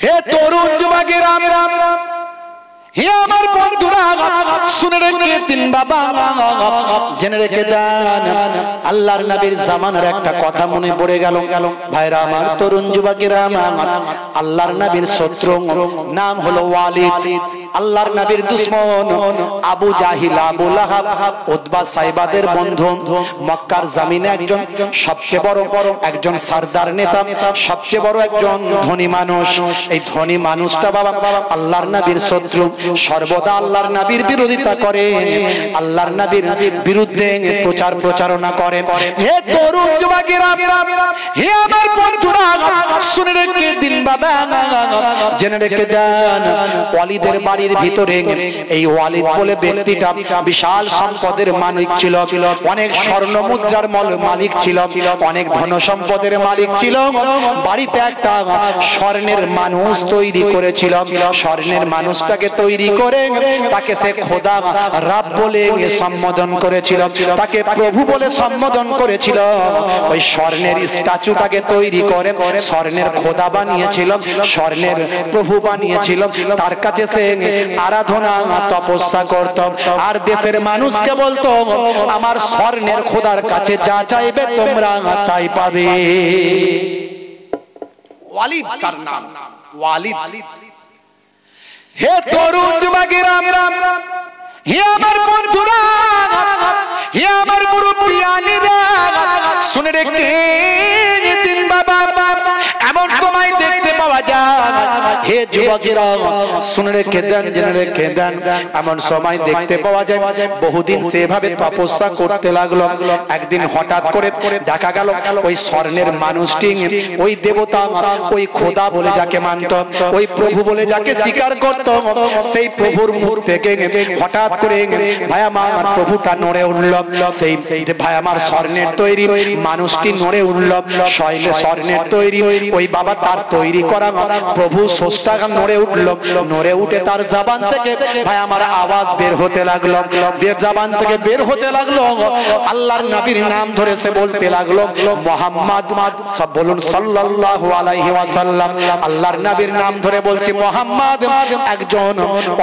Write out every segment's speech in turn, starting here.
হে তরুণ যুবকেরা, হে আমার বন্ধুরা, শুনে রেখে দিন বাবা, জেনে রেখে দেন। আল্লাহর নবীর জামানার একটা কথা মনে পড়ে গেল। ভাইরা আমার, তরুণ যুবকেরা আমার, আল্লাহর নবীর শত্রু নাম হলো ওয়ালিদ। আল্লাহর নবীর দুশমন আবু জাহিল, আবু লাহাব, উতবা, সাইবাদের বন্ধু, মক্কার জমিনে একজন সবচেয়ে বড় একজন সরদার নেতা, সবচেয়ে বড় একজন ধনী মানুষ। এই ধনী মানুষটা বাবা আল্লাহর নবীর শত্রু, সর্বদা আল্লাহর নবীর বিরোধিতা করে, আল্লাহর নবীর বিরুদ্ধে প্রচার প্রচারণা করে। হে তরুণ যুবকেরা, হে আমার বন্ধুরা, শুনে রেখে দিন বাবা, জেনে রেখে দেন। ওয়ালিদের বাড়ির ভিতরে এই ওয়ালিদ বলে ব্যক্তিটা বিশাল সম্পদের মালিক ছিল, অনেক স্বর্ণ মুদ্রার মালিক ছিল, অনেক ধন সম্পদের মালিক ছিল। বাড়িতে একটা স্বর্ণের মানুষ তৈরি করেছিল। স্বর্ণের মানুষটাকে তৈরি করে তাকে সে খোদা রাব বলে সম্বোধন করেছিল, তাকে প্রভু বলে সম্বোধন করেছিল। ওই স্বর্ণের স্ট্যাচুটাকে তৈরি করে স্বর্ণের খোদা বানিয়েছিল, স্বর্ণের প্রভু বানিয়েছিল। তার কাছে সে আরাধনা তপস্যা করত, আর দেশের মানুষকে বলতো আমার স্বর্ণের খোদার কাছে যা চাইবে তোমরা তাই পাবে। ওয়ালিদ তার নাম, ওয়ালিদ। হে তরুণ যুবকেরা, হে আমার বন্ধুরা, হে আমার মুরব্বিয়ানেরা, শুনে রেখে দিন বাবা, এমন সময় দেখতে পাওয়া যায়। হে যুবকেরা, শুনে রেখে দেন, জেনে রেখে দেন, এমন সময় দেখতে পাওয়া যায় বহুদিন সেভাবে তপস্যা করতে লাগলো। একদিন হঠাৎ করে দেখা গেল ওই স্বর্ণের মানুষটি, ওই দেবতা, ওই খোদা বলে যাকে মানত, ওই প্রভু বলে যাকে স্বীকার করত, সেই প্রভুর মুখ থেকে হঠাৎ করে ভাই আমার প্রভুটা নড়ে উঠল। সেই ভাই আমার স্বর্ণের তৈরি মানুষটি নড়ে উঠল, স্বর্ণের তৈরি ওই বাবা তার তৈরি করা প্রভু স্রষ্টা নড়ে উঠল। নড়ে উঠে তার জবান থেকে ভাই আমার আওয়াজ বের হতে লাগলো, জবান থেকে বের হতে লাগলো। আল্লাহর নবীর নাম ধরে সে বলতে লাগলো মুহাম্মদ, সব বলুন সাল্লাল্লাহু আলাইহি ওয়াসাল্লাম। আল্লাহর নবীর নাম ধরে বলছে মুহাম্মদ একজন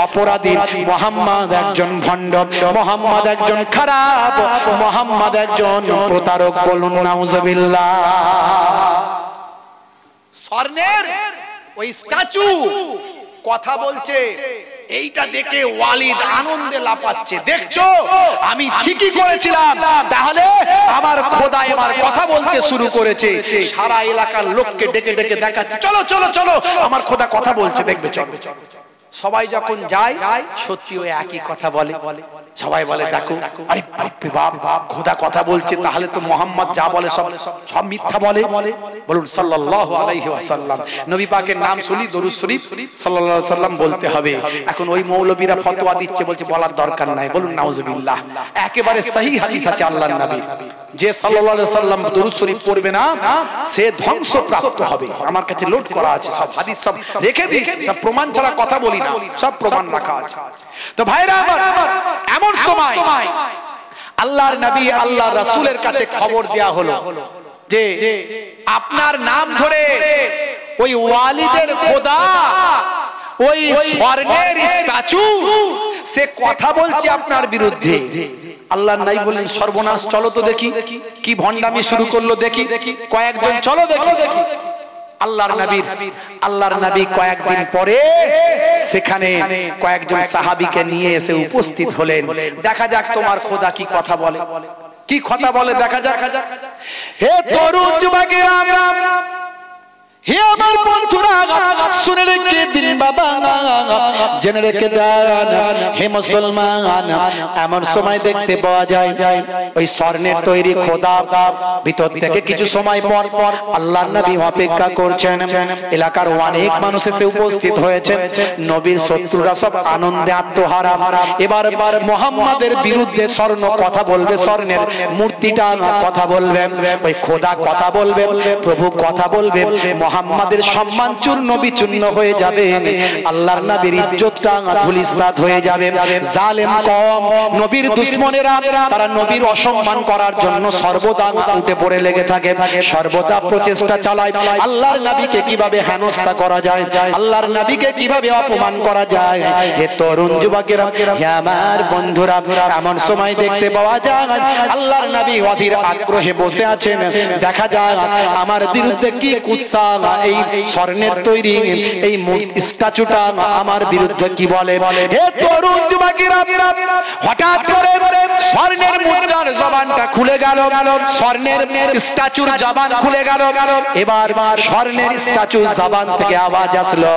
অপরাধী, মুহাম্মদ একজন ভণ্ড, মুহাম্মদ একজন খারাপ, মুহাম্মদ একজন প্রতারক। বলুন নাউজুবিল্লাহ। স্বর্ণের ওই স্ট্যাচু কথা বলছে, এইটা দেখে ওয়ালিদ আনন্দে লাফাচ্ছে। দেখছো আমি ঠিকই করেছিলাম, তাহলে আমার খোদা এবার কথা বলতে শুরু করেছে। সারা এলাকার লোককে ডেকে ডেকে দেখাচ্ছে, চলো চলো চলো আমার খোদা কথা বলছে, দেখবে চলো। সবাই যখন যায় সত্যি ওই একই কথা বলে। সবাই বলে দেখো, আরে বাপ বাপ খোদা কথা বলছে, তাহলে তো মুহাম্মদ যা বলে সব মিথ্যা বলে। বলুন সাল্লাল্লাহু আলাইহি ওয়াসাল্লাম। নবী পাকের নাম শুনি দরুদ শরীফ সাল্লাল্লাহু আলাইহি ওয়াসাল্লাম বলতে হবে। এখন ওই মৌলবীরা ফতোয়া দিচ্ছে, বলছে বলার দরকার নাই। বলুন নাউজুবিল্লাহ। একেবারে সহি হাদিস আছে আল্লাহর নবী, যে সাল্লাল্লাহু আলাইহি ওয়াসাল্লাম দরুদ শরীফ পড়বে না সে ধ্বংসপ্রাপ্ত হবে। আমার কাছে লোড করা আছে সব হাদিস, সব রেখে দিয়েছি, সব প্রমাণ ছাড়া কথা বলি না, সব প্রমাণ রাখা আছে। তো ভাইরা আমার, এমন সময় আল্লাহর নবী আল্লাহ রাসূলের কাছে খবর দেয়া হলো যে আপনার নাম ধরে ওই ওয়ালিদের খোদা, ওই স্বর্ণের স্ট্যাচু সে কথা বলছে আপনার বিরুদ্ধে। আল্লাহর নবী বললেন সর্বনাশ, চলো তো দেখি কি ভণ্ডামি শুরু করলো, দেখি কয়েকজন চলো দেখি। আল্লাহর নবী কয়েকদিন পরে সেখানে কয়েকজন সাহাবীকে নিয়ে এসে উপস্থিত হলেন। দেখা যাক তোমার খোদা কি কথা বলে, কি কথা বলে দেখা যাক। হে তরুণ যুবকেরা, হে আমার বন্ধুরা, শুনে রেখে দিন বাবা, জেনে রেখে দেন। হে মুসলমান, এমন সময় দেখতে পাওয়া যায় ওই স্বর্ণের তৈরি খোদা ভিতর থেকে কিছু সময় পর আল্লাহর নবী অপেক্ষা করছেন। এলাকার অনেক মানুষ এসে উপস্থিত হয়েছেন। নবীর শত্রুরা সব আনন্দে আত্মহারা। এবার মুহাম্মাদের বিরুদ্ধে স্বর্ণ কথা বলবে, স্বর্ণের মূর্তিটা কথা বলবে, ওই খোদা কথা বলবে, প্রভু কথা বলবে। মুহাম্মাদের সম্মান চূর্ণ বিচূর্ণ হয়ে যাবে। আল্লাহর নবীর ইজ্জতটা ধুলিসাৎ হয়ে যাবে। জালেম কম, নবীর দুশমনেরা তারা নবীর অসম্মান করার জন্য সর্বদা উঠে পড়ে লেগে থাকে, সর্বদা প্রচেষ্টা চালায় আল্লাহর নবীকে কিভাবে হেনস্থা করা যায়, আল্লাহর নবীকে কিভাবে অপমান করা যায়। হে তরুণ যুবকেরা, হে আমার বন্ধুরা, এমন সময় দেখতে পাওয়া যায় আল্লাহর নবী অধীর আগ্রহে বসে আছেন। দেখা যায় আমার বিরুদ্ধে কি কুৎসা, এই স্বর্ণের তৈরি এই স্ট্যাচুটা আমার বিরুদ্ধে কি বলে। হে তরুণ যুবকেরা, হঠাৎ করে স্বর্ণের মুদ্রার জবানটা খুলে গেল, স্বর্ণের স্ট্যাচুর জবান খুলে গেল। এবার স্বর্ণের স্ট্যাচুর জবান থেকে আওয়াজ আসলো,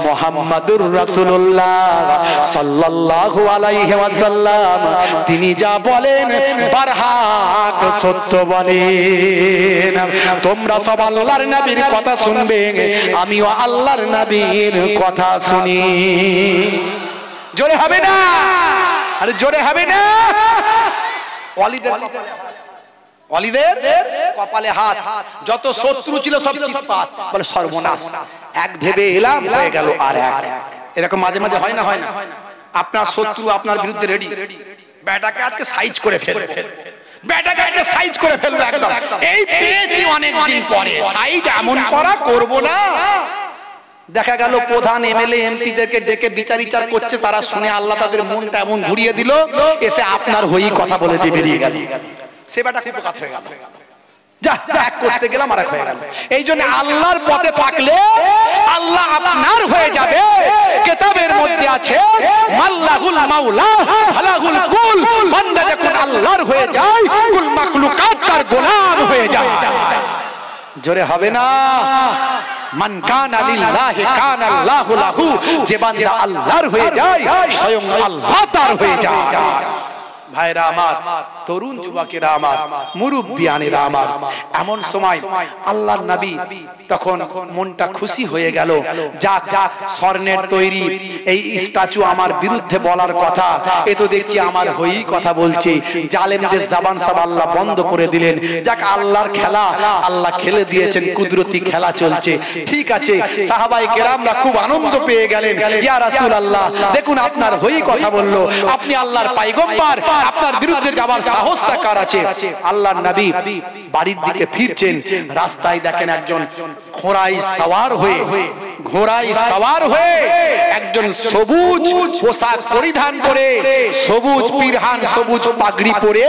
মুহাম্মাদুর রাসূলুল্লাহ সাল্লাল্লাহু আলাইহি ওয়াসাল্লাম তিনি যা বলেন বারহাক সত্য বলেন। তোমরা সব আল্লাহর নবীর কথা শুনবে, আমিও আল্লাহর নবীর কথা শুনি। জোরে হবে না? আরে জোরে হবে না? ওয়ালিদের কপালে হাত, যত শত্রু ছিল সব চিৎপাত, বলে সর্বনাশ, এক ভেবে এলাম হয়ে গেল আর এক। এরকম মাঝে মাঝে হয় না? হয় না? আপনার শত্রু আপনার বিরুদ্ধে রেডি, ব্যাটাকে আজকে সাইজ করে ফেলবে, ব্যাটাকে আজকে সাইজ করে ফেলবে একদম। এই পেয়েছি অনেক দিন পরে, সাইজ এমন করা করব না। দেখা গেল প্রধান এমএলএ এমপিদেরকে ডেকে বিচার করছে, তারা শুনে আল্লাহ তাদের মনটা এমন ঘুরিয়ে দিল, এসে আপনার হয়েই কথা বলে দিয়ে বেরিয়ে গেল। সে ব্যাটা কুপকাত হয়ে গেল, যা এক করতে গেলাম আর এক হয়ে গেল। এই জন্য আল্লাহর পথে থাকলে আল্লাহ আপনার হয়ে যাবে। কিতাবের মধ্যে আছে মাল্লাহুল মাওলা হালাহুল কুল, বান্দা যখন আল্লাহর হয়ে যায় কুল মাখলুকাত তার গোলাম হয়ে যায়। জোরে হবে না? মান কানা লিল্লাহি কানা আল্লাহু লাহু, যে বান্দা আল্লাহর হয়ে যায় স্বয়ং আল্লাহ তার হয়ে যায়। ভাইরা আমার, তরুণ যুবকেরা আমার, মুরব্বিয়ানেরা আমার, এমন সময় আল্লাহর নবী তখন মনটা খুশি হয়ে গেল। যাক যাক, স্বর্ণের তৈরি এই স্ট্যাচু আমার বিরুদ্ধে বলার কথা, এ তো দেখছি আমার হয়েই কথা বলছে। জালেমদের জবান সব আল্লাহ বন্ধ করে দিলেন। যাক, আল্লাহর খেলা আল্লাহ খেলে দিয়েছেন, কুদরতি খেলা চলছে। ঠিক আছে, সাহাবায়ে কেরামরা খুব আনন্দ পেয়ে গেলেন। ইয়া রাসূলুল্লাহ, দেখুন আপনার হয়েই কথা বললো, আপনি আল্লাহর পয়গম্বর, আপনার বিরুদ্ধে যাবার সাহসটা কার আছে? আল্লাহর নবী বাড়ির দিকে ফিরছেন, রাস্তায় দেখেন একজন ঘোড়ায় সওয়ার হয়ে একজন সবুজ পোশাক পরিধান করে, সবুজ পিরহান, সবুজ পাগড়ি পরে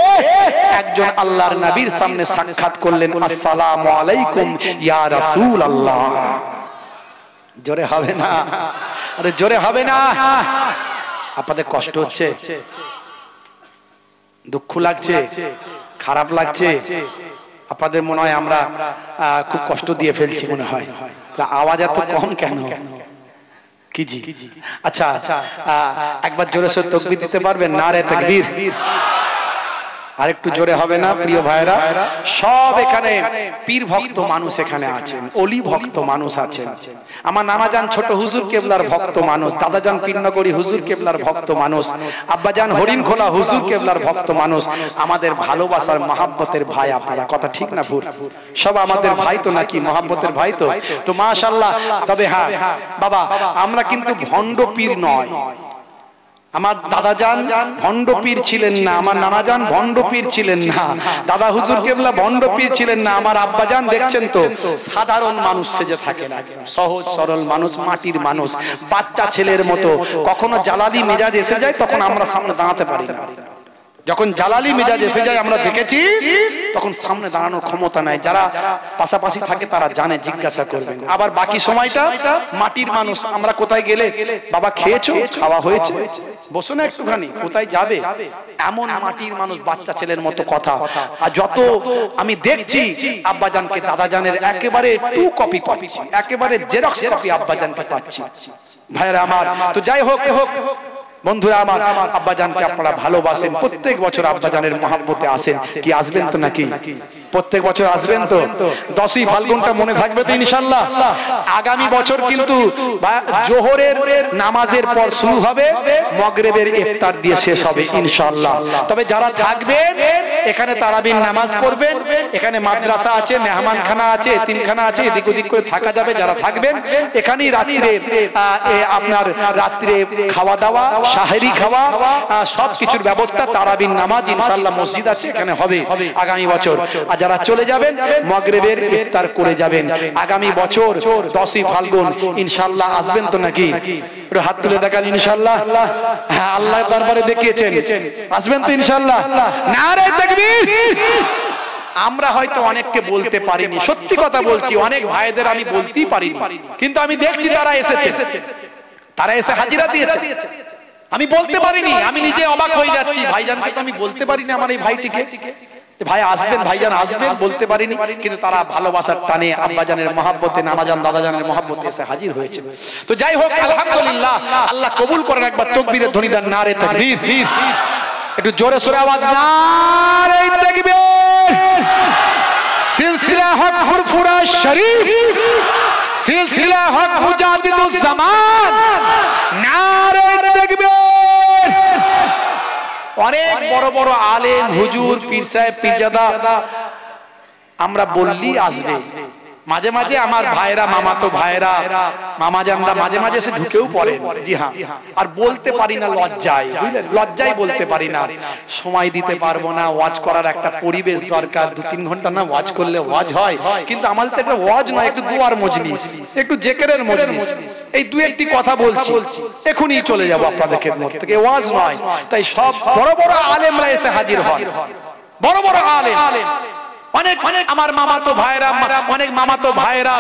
একজন আল্লাহর নবীর সামনে সাক্ষাৎ করলেন। আসসালামু আলাইকুম ইয়া রাসূলুল্লাহ। জোরে হবে না? আরে জোরে হবে না? আপনাদের কষ্ট হচ্ছে, দুঃখ লাগছে, খারাপ লাগছে? আপনাদের মনে হয় আমরা খুব কষ্ট দিয়ে ফেলছি মনে হয়? আওয়াজ এত কম কেন? কি জি? আচ্ছা, একবার জোরে সোরে তাকবীর দিতে পারবেন? নারে তাকবীর। আর একটু জোরে হবে না প্রিয় ভাইরা? সব এখানে পীর ভক্ত মানুষ এখানে আছেন, অলি ভক্ত মানুষ আছেন। আমার নানাজান ছোট হুজুর কেবলার ভক্ত মানুষ, দাদাজান পীরনগরী হুজুর কেবলার ভক্ত মানুষ, আব্বাজান হরিণখোলা হুজুর কেবলার ভক্ত মানুষ। আমাদের ভালোবাসার মহাব্বতের ভাই আপনারা, কথা ঠিক না ভুল? সব আমাদের ভাই তো নাকি? মহাব্বতের ভাই তো। তো মাশাআল্লাহ। তবে হ্যাঁ বাবা, আমরা কিন্তু ভণ্ড পীর নয়। আমার দাদাজান ভণ্ড পীর ছিলেন না, আমার নানাজান ভণ্ড পীর ছিলেন না, দাদা হুজুর কেবলা ভণ্ড পীর ছিলেন না। আমার আব্বাজান দেখছেন তো সাধারণ মানুষ সেজে থাকে না, সহজ সরল মানুষ, মাটির মানুষ, বাচ্চা ছেলের মতো। কখনো জালালি মেজাজ এসে যায়, তখন আমরা সামনে দাঁড়াতে পারি না। যখন জালালি মেজাজ এসে যায় আমরা দেখেছি, তখন সামনে দাঁড়ানোর ক্ষমতা নাই। যারা পাশাপাশি থাকে তারা জানে, জিজ্ঞাসা করবেন। আবার বাকি সময়টা মাটির মানুষ। আমরা কোথায় গেলে, বাবা খেয়েছো? খাওয়া হয়েছে, বসো না একটুখানি, কোথায় যাবে? এমন মাটির মানুষ, বাচ্চা ছেলের মতো কথা। আর যত আমি দেখছি আব্বাজানকে দাদাজানের একেবারে টু কপি পাচ্ছি, একেবারে জেরক্স কপি আব্বাজানকে পাচ্ছি। ভাইরা আমার, তো যাই হোক বন্ধুরা আমার, আব্বাজানকে আপনারা ভালোবাসেন, প্রত্যেক বছর আব্বাজানের মহব্বতে আসেন। কি আসবেন তো নাকি? প্রত্যেক বছর আসবেন তো? 10ই ফাল্গুনটা মনে থাকবে তো ইনশাআল্লাহ? আগামী বছর কিন্তু জোহরের নামাজের পর শুরু হবে, মাগরিবের ইফতার দিয়ে শেষ হবে ইনশাআল্লাহ। তবে যারা থাকবেন এখানে তারাবির নামাজ পড়বেন, এখানে মাদ্রাসা আছে, মেহমানখানা আছে, এতিমখানা আছে, এদিক ওদিক করে থাকা যাবে। যারা থাকবেন এখানেই রাত্রে আপনার রাত্রে খাওয়া দাওয়া, সাহেরি খাওয়া, সব কিছুর ব্যবস্থা, তারাবির নামাজ ইনশাআল্লাহ মসজিদ আছে এখানে হবে আগামী বছর। আর যারা চলে যাবেন মাগরিবের ইফতার করে যাবেন আগামী বছর 10ই ফাল্গুন ইনশাআল্লাহ। আসবেন তো নাকি? একটু হাত তুলে দেখান ইনশাআল্লাহ। হ্যাঁ, আল্লাহর দরবারে দেখিয়েছেন, আসবেন তো ইনশাআল্লাহ? নারে তাকবীর। আমরা হয়তো অনেককে বলতে পারিনি, সত্যি কথা বলছি, অনেক ভাইদের আমি বলতেই পারিনি, কিন্তু আমি দেখছি তারা এসেছে, তারা এসে হাজিরা দিয়েছে। আমি বলতে পারিনি, আমি নিজে অবাক হয়ে যাচ্ছি। ভাইজানকে তো আমি বলতে পারিনি, আমার এই ভাইটিকে ভাই আসবেন, ভাইজান আসবেন বলতে পারিনি, কিন্তু তারা ভালোবাসার টানে আব্বাজানের মহব্বতে, নানাজান দাদাজানের মহব্বতে এসে হাজির হয়েছে। তো যাই হোক, আলহামদুলিল্লাহ, আল্লাহ কবুল করেন। একবার তাকবীরের ধ্বনি দেন, নারে তাকবীর। একটু জোরে সোরে আওয়াজ, নারে তাকবীর। সিলসিলা হক ফুরফুরা শরীফ, সিলসিলা হক মুজাদ্দিদুজ জামান, নারে তাকবীর। অনেক বড় বড় আলেম, হুজুর, পীর সাহেব, পীরজাদা আমরা বললি আসবে। মাঝে মাঝে আমার ভাইরা, মামাতো ভাইরা, মামাজানরা মাঝে মাঝে এসে ঢুকেও পড়েন। জি হ্যাঁ, আর বলতে পারি না, লজ্জায়, বুঝলেন, লজ্জায় বলতে পারি না, সময় দিতে পারবো না। ওয়াজ করার একটা পরিবেশ দরকার, 2-3 ঘন্টা না ওয়াজ করলে ওয়াজ হয়, কিন্তু আমাদের তো একটা ওয়াজ নয়, একটু দুয়ার মজলিস, একটু জিকিরের মজলিস। এই দুই একটি কথা বলছি, এখনই চলে যাব আপনাদের খেদমত থেকে, ওয়াজ নয়। তাই সব বড় বড় আলেমরা এসে হাজির হয়, বড় বড় আলেম। অনেক আমার মামাতো ভাইরা, অনেক মামাতো ভাইরা,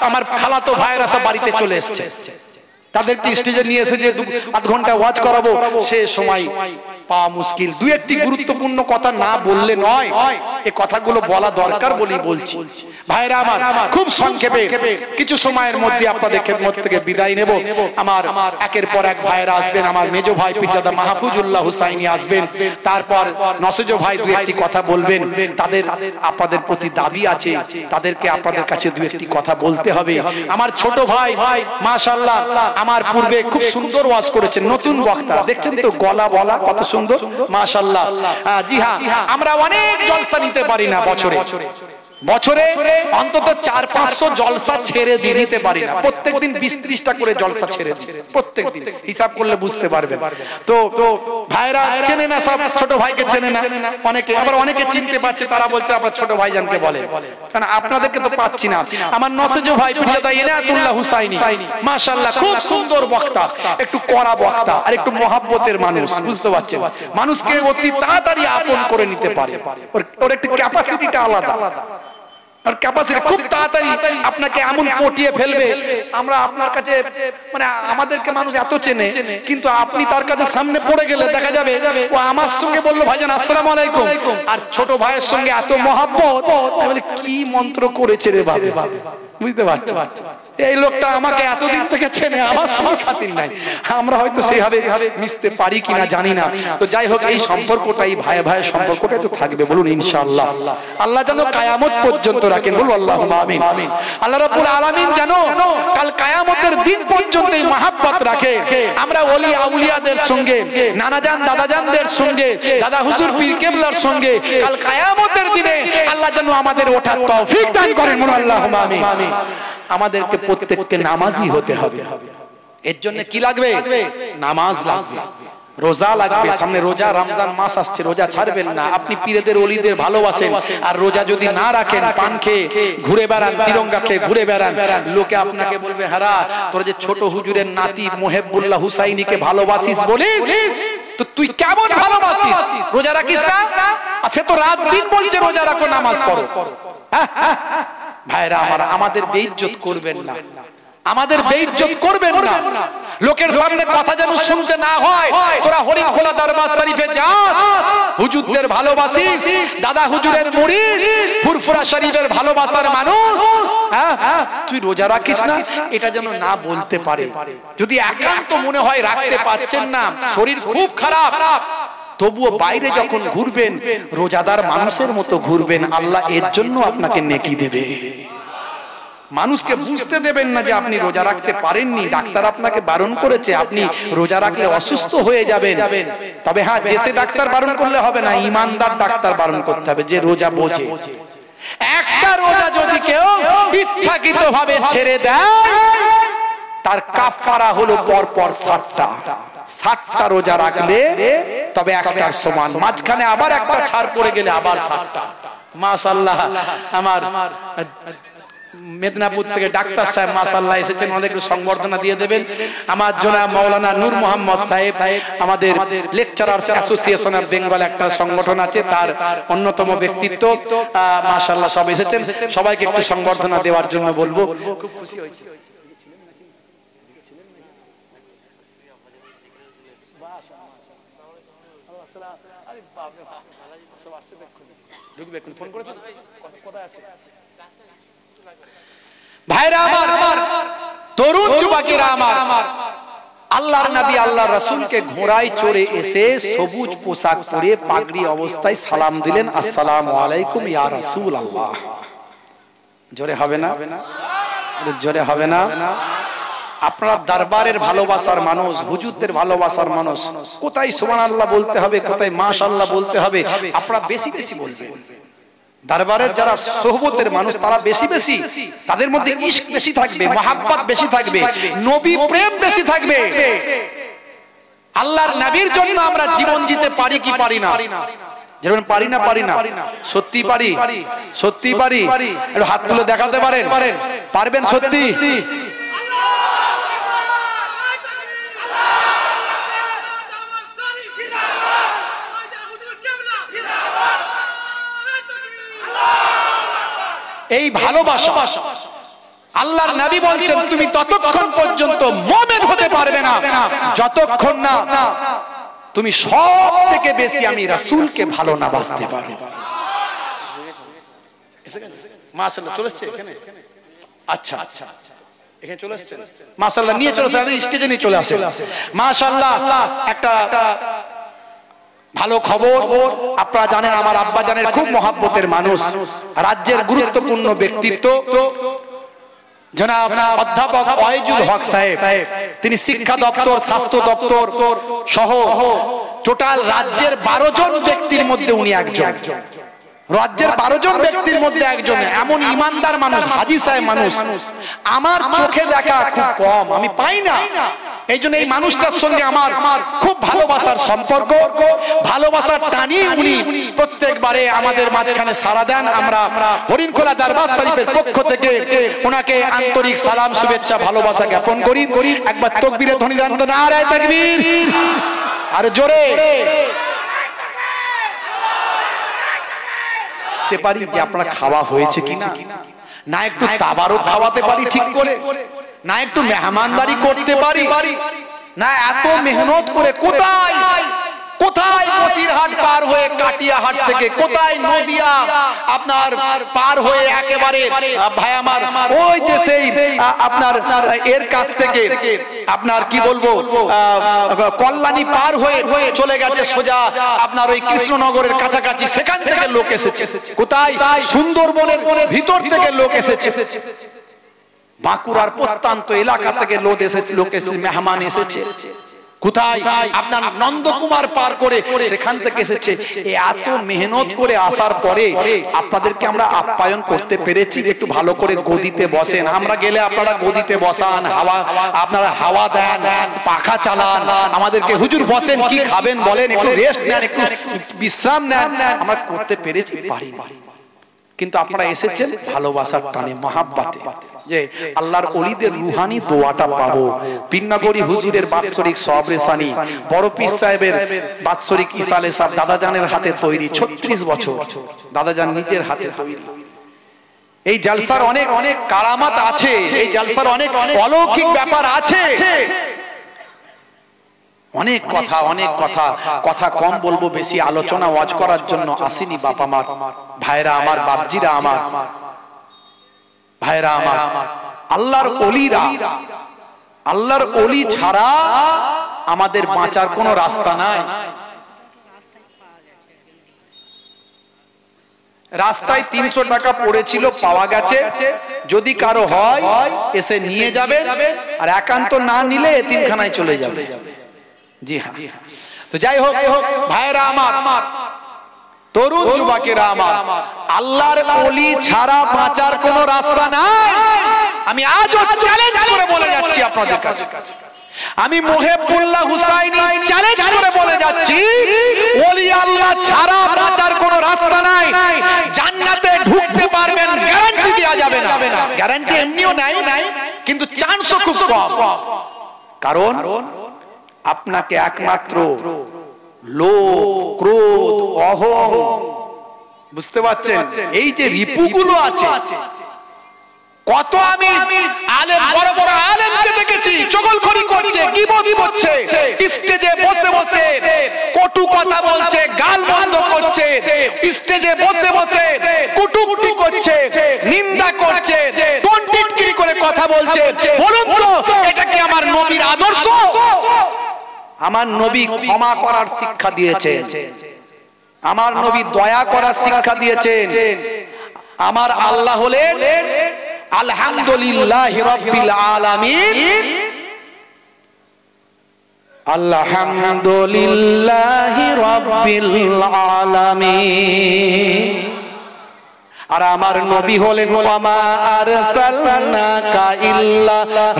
আমার খালাতো ভাইরা সব বাড়িতে চলে এসেছে। তাদেরকে স্টেজে নিয়ে এসে যে 8 ঘন্টা ওয়াজ করাবো, সে সময় পাওয়া মুশকিল। দুই একটি গুরুত্বপূর্ণ কথা না বললে নয়, এই কথাগুলো বলা দরকার বলেই বলছি। ভাইরা আমার, খুব সংক্ষেপে কিছু সময়ের মধ্যে আপনাদের খেদমত থেকে বিদায় নেব। আমার একের পর এক ভাইরা আসবেন। আমার মেজো ভাই পীরজাদা মাহফুজুল্লাহ হুসাইনি আসবেন, তারপর নসেজো ভাই দুই একটি কথা বলবেন। তাদের আপনাদের প্রতি দাবি আছে, তাদেরকে আপনাদের কাছে দুই একটি কথা বলতে হবে। আমার ছোট ভাই মাশাআল্লাহ আমার পূর্বে খুব সুন্দর ওয়াজ করেছেন, নতুন বক্তা, দেখছেন তো গলা বলা কত সুন্দর মাশাআল্লাহ। জি হ্যাঁ, আমরা অনেক জলসা নিতে পারি না, বছরে অন্তত 400-500 জলসা ছেড়ে দিতে পারি না। প্রত্যেকদিন 20-30টা করে জলসা ছেড়ে দিই, প্রত্যেকদিন হিসাব করলে বুঝতে পারবেন। তো ভাইরা চেনে না, সব ছোট ভাইকে চেনে না অনেকে, আবার অনেকে চিনতে পারছে, তারা বলছে আপনার ছোট ভাইজানকে বলে, কারণ আপনাদেরকে তো পাচ্ছি না। আমার নসেজো ভাই পীরজাদা ইনায়াতুল্লাহ হুসাইনি মাশাআল্লাহ, খুব সুন্দর বক্তা, একটু কড়া বক্তা আর একটু মহব্বতের মানুষ, বুঝতে পারছেন, মানুষকে অতি তাড়াতাড়ি আপন করে নিতে পারে, ওর একটু ক্যাপাসিটিটা আলাদা, আর ক্যাপাসিটি খুব তাড়াতাড়ি আপনাকে এমন পটিয়ে ফেলবে। আমরা আপনার কাছে, মানে আমাদেরকে মানুষ এত চেনে, কিন্তু আপনি তার কাছে সামনে পড়ে গেলে দেখা যাবে ও আমার সঙ্গে বললো ভাইজান আসসালামু আলাইকুম, আর ছোট ভাইয়ের সঙ্গে এত মহব্বত, বলে কি মন্ত্র করেছে রে বাবা, বুঝতে পারছো? এই লোকটা আমাকে এতদিন থেকে চেনে, আমার সঙ্গে খাতির নাই। আমরা হয়তো সেইভাবে মিশতে পারি কিনা জানি না। তো যাই হোক, এই সম্পর্কটাই ভাই ভাইয়ের সম্পর্কটাই তো থাকবে, বলুন ইনশাআল্লাহ। আল্লাহ যেন কিয়ামত পর্যন্ত রাখেন, বলুন আল্লাহুম্মা আমিন। আল্লাহ রাব্বুল আলামিন যেন কাল কিয়ামতের দিন পর্যন্ত এই মহব্বত রাখে। আমরা ওলি আউলিয়াদের সঙ্গে, নানাজান দাদাজানদের সঙ্গে, দাদা হুজুর পীর কেবলার সঙ্গে কাল কিয়ামতের দিনে আল্লাহ যেন আমাদের ওঠার তৌফিক দান করেন, বলুন আল্লাহুম্মা আমিন। আমাদেরকে প্রত্যেককে নামাজি হতে হবে। এর জন্য কি লাগবে? নামাজ লাগবে, রোজা লাগবে। সামনে রোজা, রমজান মাস আসছে, রোজা ছাড়বেন না। আপনি পীরদের ওলিদের ভালোবাসেন, আর রোজা যদি না রাখেন, পান খেয়ে ঘুরে বেড়ান, তিরঙ্গা খেয়ে ঘুরে বেড়ান, লোকে আপনাকে বলবে হারা তোর যে ছোট হুজুরের নাতি মুহিবুল্লাহ হুসাইনিকে ভালোবাসিস বলিস, তো তুই কেমন ভালোবাসিস? রোজা রাখিস না? সে তো রাত দিন বলছে রোজা রাখো, নামাজ পড়ো। ভাইরা আমার, আমাদের বেইজ্জত করবেন না, আমাদের বেইজ্জত করবেন না। লোকের সামনে কথা যেন শুনতে না হয়। তোরা হরিখোলা দরবার শরীফে যাস, হুজুরদের ভালোবাসিস, দাদা হুজুরের মুরিদ, ফুরফুরা শরীফের ভালোবাসার মানুষ, তুই রোজা রাখিস না, এটা যেন না বলতে পারে। যদি একান্ত মনে হয় রাখতে পারছেন না, শরীর খুব খারাপ, তবুও বাইরে যখন ঘুরবেন রোজাদার মানুষের মতো ঘুরবেন, আল্লাহ এর জন্য আপনাকে নেকি দেবে। মানুষকে বুঝতে দেবেন না যে আপনি রোজা রাখতে পারেননি, ডাক্তার আপনাকে বারণ করেছে, আপনি রোজা রাখলে অসুস্থ হয়ে যাবেন। তবে হ্যাঁ, দেশে ডাক্তার বারণ করলে হবে না, ইমানদার ডাক্তার বারণ করতে হবে যে রোজা বোঝে। একটা রোজা যদি কেউ ইচ্ছাকৃতভাবে ছেড়ে দেয়, তার কাফারা হলো পরপর 60টা রোজা রাখলে তবে একটার সমান, মাঝখানে আবার একটা ছাড় পড়ে গেলে আবার 60টা। মাশাআল্লাহ, আমার মেদিনীপুর থেকে ডাক্তার সাহেব মাশাআল্লাহ এসেছেন, অনেক সংবর্ধনা দিয়ে দেবেন। আমার জনাব মাওলানা নূর মোহাম্মদ সাহেব, আমাদের লেকচারার্স অ্যাসোসিয়েশন অফ বেঙ্গল একটা সংগঠন আছে, তার অন্যতম ব্যক্তিত্ব মাশাআল্লাহ সব এসেছেন। সবাইকে একটু সংবর্ধনা দেওয়ার জন্য বলবো। খুব খুশি হয়েছি। ভাইরা আমার, তরুণ যুবকেরা আমার, আল্লাহর নবী আল্লাহর রাসূলকে ঘোড়ায় চড়ে এসে সবুজ পোশাক পরে পাগড়ি অবস্থায় সালাম দিলেন, আসসালামু আলাইকুম ইয়া রাসূলুল্লাহ। জোরে হবে না? জোরে হবে না? আপনারা দরবারের ভালোবাসার মানুষ, হুজুরদের ভালোবাসার মানুষ, কোথায় সুবহানাল্লাহ বলতে হবে, কোথায় মাশাআল্লাহ বলতে হবে, আপনারা বেশি বেশি বলবেন। দরবারের যারা সোহবতের মানুষ তারা বেশি বেশি, তাদের মধ্যে ইশক বেশি থাকবে, মহাব্বত বেশি থাকবে, নবী প্রেম বেশি থাকবে। আল্লাহর নবীর জন্য আমরা জীবন দিতে পারি কি পারি না? যেমন পারি না, পারি না, সত্যি পারি, সত্যি পারি। একটু হাত তুলে দেখাতে পারেন? পারবেন সত্যি? এই ভালোবাসা আল্লাহর নবী বলছেন তুমি ততক্ষণ পর্যন্ত মুমিন হতে পারবে না যতক্ষণ না তুমি সব থেকে বেশি আমি রাসূলকে ভালো না বাসতে পারো। মাশাআল্লাহ চলে এসেছে এখানে? আচ্ছা আচ্ছা, এখানে চলে এসেছে মাশাআল্লাহ, নিয়ে চলে আসেন, স্টেজে নিয়ে চলে আসেন। মাশাআল্লাহ, একটা ভালো খবর, আপনারা জানেন আমার আব্বা জানের খুব মহব্বতের মানুষ, রাজ্যের গুরুত্বপূর্ণ ব্যক্তিত্ব জনাব অধ্যাপক ওয়াইজুল হক সাহেব, তিনি শিক্ষা দপ্তর, স্বাস্থ্য দপ্তর সহ টোটাল রাজ্যের 12 জন ব্যক্তির মধ্যে উনি একজন। রাজ্যের 12 জন ব্যক্তির মধ্যে একজন, এমন ইমানদার মানুষ, হাজী সাহেব মানুষ আমার চোখে দেখা খুব কম, আমি পাই না। এই জন্য এই মানুষটার সঙ্গে আমার খুব ভালোবাসার সম্পর্ক, ভালোবাসার টানি উনি প্রত্যেকবারে আমাদের মাঝখানে সাড়া দেন। আমরা হরিণখোলা দরবার শরীফের পক্ষ থেকে ওনাকে আন্তরিক সালাম, শুভেচ্ছা, ভালোবাসা জ্ঞাপন করি। একবার তাকবীরের ধ্বনি দেন তো, নারায়ে তাকবীর, আর জোরে পারি যে আপনারা খাওয়া হয়েছে কিনা, না একটু তাবারক খাওয়াতে পারি ঠিক করে, না একটু মেহমানদারি করতে পারি, না এত মেহনত করে কোথায় কোথায় বসিরহাট পার হয়ে কাটিয়াহাট থেকে, কোথায় নদিয়া আপনার পার হয়ে একেবারে ভাই আমার ওই যে সেই আপনার এর কাছ থেকে আপনার কি বলবো কল্যাণী পার হয়ে চলে গেছে সোজা আপনার ওই কৃষ্ণনগরের কাছাকাছি, সেখান থেকে লোক এসেছে। কোথায়? সুন্দরবনের ভিতর থেকে লোক এসেছে, বাঁকুড়ার প্রত্যন্ত এলাকা থেকে লোক এসেছে, মেহমান এসেছে। কোথায়? আপনার নন্দকুমার পার করে সেখান থেকে এসেছে। এত মেহনত করে আসার পরে আপনাদেরকে আমরা আপ্যায়ন করতে পেরেছি। একটু ভালো করে গদিতে বসেন, আমরা গেলে আপনারা গদিতে বসান, হাওয়া আপনারা হাওয়া দেন, পাখা চালান, আমাদেরকে হুজুর বসেন, কি খাবেন বলেন, একটু রেস্ট নেন, একটু বিশ্রাম নেন, আমরা করতে পেরেছি পারি। কিন্তু আপনারা এসেছেন ভালোবাসার টানে, মহাব্বতে, যে আল্লাহর ওলিদের রুহানি দোয়াটা পাবো। পীরনগরী হুজুরের বাৎসরিক সবরেসানি, বড় পীর সাহেবের বাৎসরিক ইসালে সাহেব দাদাজানের হাতে তৈরি, 36 বছর দাদাজান নিজের হাতে তৈরি। এই জলসার অনেক অনেক কারামাত আছে, এই জলসার অনেক অলৌকিক ব্যাপার আছে। অনেক কথা, অনেক কথা, কথা কম বলবো, বেশি আলোচনা ওয়াজ করার জন্য আসিনি। বাপ আমার, ভাইরা আমার, বাপজিরা আমার, ভাইরা আমার, আল্লাহর ওলিরা, আল্লাহর ওলি ছাড়া আমাদের বাঁচার কোনো রাস্তা নাই। রাস্তায় 300 টাকা পড়েছিল, পাওয়া গেছে, যদি কারো হয় এসে নিয়ে যাবে, আর একান্ত না নিলে এতিমখানায় চলে যাবে। জি হ্যাঁ। তো যাই হোক ভাইরা আমার, তরুণ যুবকেরা আমার, আল্লাহর ওলি ছাড়া বাঁচার কোনো রাস্তা নাই। আমি আজও চ্যালেঞ্জ করে বলে যাচ্ছি আপনাদের কাছে, আমি মুহিবুল্লাহ হুসাইনি চ্যালেঞ্জ করে বলে যাচ্ছি, ওলি আল্লাহ ছাড়া বাঁচার কোনো রাস্তা নাই। জান্নাতে ঢুকতে পারবেন গ্যারান্টি দেওয়া যাবে না, গ্যারান্টি এমনিও নাই, কিন্তু চান্সও খুব কম। কারণ আপনাকে একমাত্র লোভ, ক্রোধ, অহং, বুঝতে পারছেন, এই যে রিপুগুলো আছে, কত আমি আলেম, বড় বড় আলেমকে দেখেছি চগলখড়ি করছে, গীবত করছে, স্টেজে বসে বসে কটু কথা বলছে, গাল বন্ধ করছে, স্টেজে বসে বসে কুটুকুটি করছে, নিন্দা করছে, টন্টিটকিরি করে কথা বলছে। বলুন তো এটা কি আমার নবীর আদর্শ? আমার নবী ক্ষমা করার শিক্ষা দিয়েছেন, আমার নবী দয়া করার শিক্ষা দিয়েছেন। আমার আল্লাহ হলেন আলহামদুলিল্লাহি রাব্বিল আলামিন, আলহামদুলিল্লাহি রাব্বিল আলামিন। আর আমার নবী হলেন ওয়ামা আরসালনাকা ইল্লা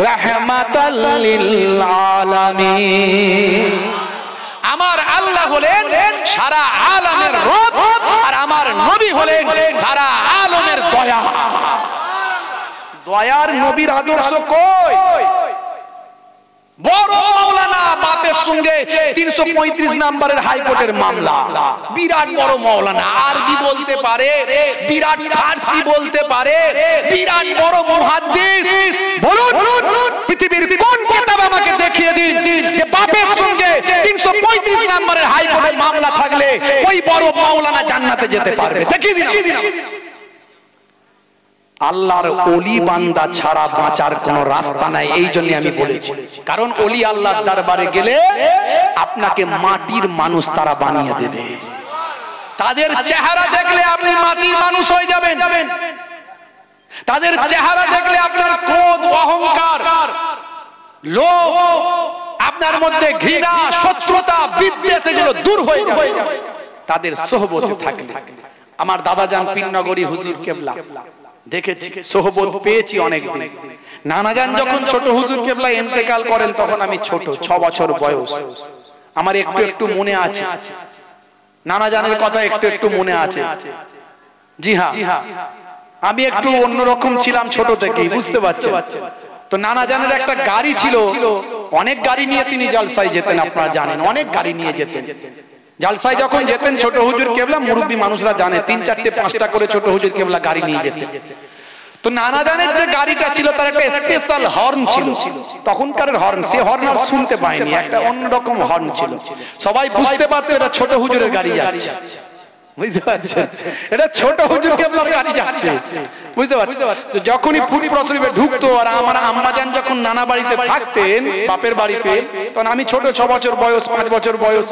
রাহমাতাল লিল আলামিন। আমার আল্লাহ হলেন সারা আলামের রব, আর আমার নবী হলেন সারা আলমের দয়া। দয়ার নবীর আদর্শ কই? বড় মাওলানা, বাপের সঙ্গে 335 নম্বরের হাইকোর্টের মামলা, বিরাট বড় মাওলানা, আরবি বলতে পারে, বিরাট ফারসি বলতে পারে, বিরাট বড় মুহাদ্দিস। বলুন পৃথিবীর কোন কিতাব আমাকে দেখিয়ে দিন যে বাপের সঙ্গে 335 নম্বরের হাইকোর্টের মামলা থাকলে ওই বড় মাওলানা জান্নাতে যেতে পারবে? দেখিয়ে দিন। আল্লাহর ওলি বান্দা ছাড়া বাঁচার কোনো রাস্তা নাই। এই জন্য আমি বলেছি, কারণ ওলি আল্লাহর দরবারে গেলে আপনাকে মাটির মানুষ তারা বানিয়ে দেবে। তাদের চেহারা দেখলে আপনি মাটির মানুষ হয়ে যাবেন। তাদের চেহারা দেখলে আপনার ক্রোধ, অহংকার, লোভ, আপনার মধ্যে ঘৃণা, শত্রুতা, বিদ্বেষ এগুলো দূর হয়ে যাবে তাদের সোহবতে থাকলে। আমার দাদাজান পীরনগরী হুজুর কেবলা দেখেছি, সোহবত পেয়েছি অনেকদিন। নানাজান যখন ছোট হুজুর কেবলা ইন্তেকাল করেন তখন আমি ছোট, 6 বছর বয়স। আমার একটু একটু মনে আছে, নানাজানের কথা একটু একটু মনে আছে। জি হ্যাঁ, আমি একটু অন্যরকম ছিলাম ছোট থেকেই, বুঝতে পারছেন। তো নানাজানের একটা গাড়ি ছিল, অনেক গাড়ি নিয়ে তিনি জলসায় যেতেন, আপনারা জানেন, অনেক গাড়ি নিয়ে যেতেন। জলসায় যখন যেতেন ছোট হুজুর কেবলা, মুরব্বী মানুষরা জানে, 3, 4, 5টা করে ছোট হুজুর কেবলা গাড়ি নিয়ে যেতেন। তো নানাজানের যে গাড়িটা ছিল তার একটা স্পেশাল হর্ন ছিল, তখনকার হর্ন, সে হর্ন আর শুনতে পাইনি, একটা অন্যরকম হর্ন ছিল। সবাই বুঝতে পারতো এটা ছোট হুজুরের গাড়ি যাচ্ছে, বুঝতে পারছেন, এটা ছোট হুজুর কেবলার গাড়ি যাচ্ছে, বুঝতে পারছেন। তো যখনই ফুরফুরা শরীফে ঢুকতো, আর আমার আম্মাজান যখন নানা বাড়িতে থাকতেন, বাপের বাড়িতে, তখন আমি ছোট, 6 বছর বয়স, 5 বছর বয়স।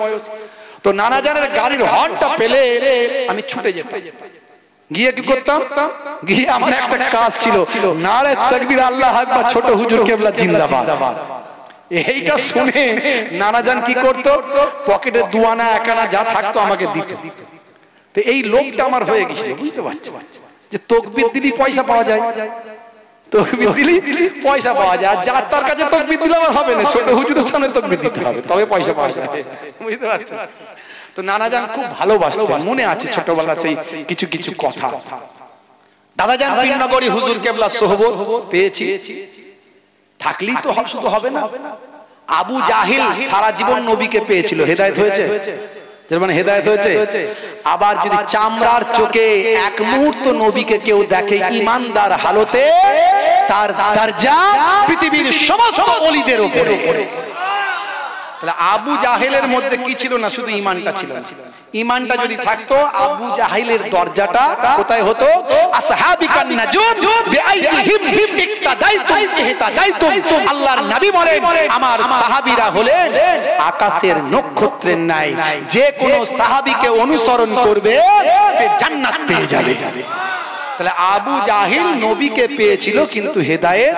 তো নানাজানের গাড়ির হর্নটা পেলে আমি ছুটে যেতাম, গিয়ে কি করতাম, গিয়ে আমার একটা কাজ ছিল, নারে তাকবীর আল্লাহু আকবার, ছোট হুজুর কেবলা জিন্দাবাদ। এইটা শুনে নানাজান কি করতো, পকেটে 2 আনা 1 আনা যা থাকতো আমাকে দিত। তো এই লোকটা আমার হয়ে গেছিল, বুঝতে পারছো, যে তাকবীর দিলি পয়সা পাওয়া যায়, তাকবীর দিলি পয়সা পাওয়া যায়, যার তার কাছে তাকবীর দিলে আমার হবে না, ছোট হুজুরের সামনে তাকবীর দিতে হবে, তবে পয়সা পাওয়া যাবে, বুঝতে পারছো। তো নানাজান খুব ভালোবাসতেন, মনে আছে ছোটবেলা সেই কিছু কিছু কথা। দাদাজান পীরনগরী হুজুর কেবলা সোহবত পেয়েছি, থাকলেই তো শুধু হবে না। আবু জাহিল সারা জীবন নবীকে পেয়েছিল, হেদায়েত হয়েছে, মানে হেদায়েত হয়েছে। আবার যদি চামড়ার চোখে এক মুহূর্ত নবীকে কেউ দেখে ঈমানদার হালতে, তার দরজা পৃথিবীর সমস্ত ওলিদের উপরে। আবু জাহেলের মধ্যে কি ছিল না, শুধু ঈমানটা ছিল না। ঈমানটা যদি থাকতো আবু জাহেলের দরজাটা কোথায় হতো? আসহাবিকান নাজুম বিআইহিম ইক্তাদাইতুম ইহতাদাইতুম। আল্লাহর নবী বলেন আমার সাহাবীরা হলেন আকাশের নক্ষত্রের ন্যায়, যে কোনো সাহাবীকে অনুসরণ করবে সে জান্নাত পেয়ে যাবে। তাহলে আবু জাহিল নবীকে পেয়েছিল কিন্তু হেদায়েত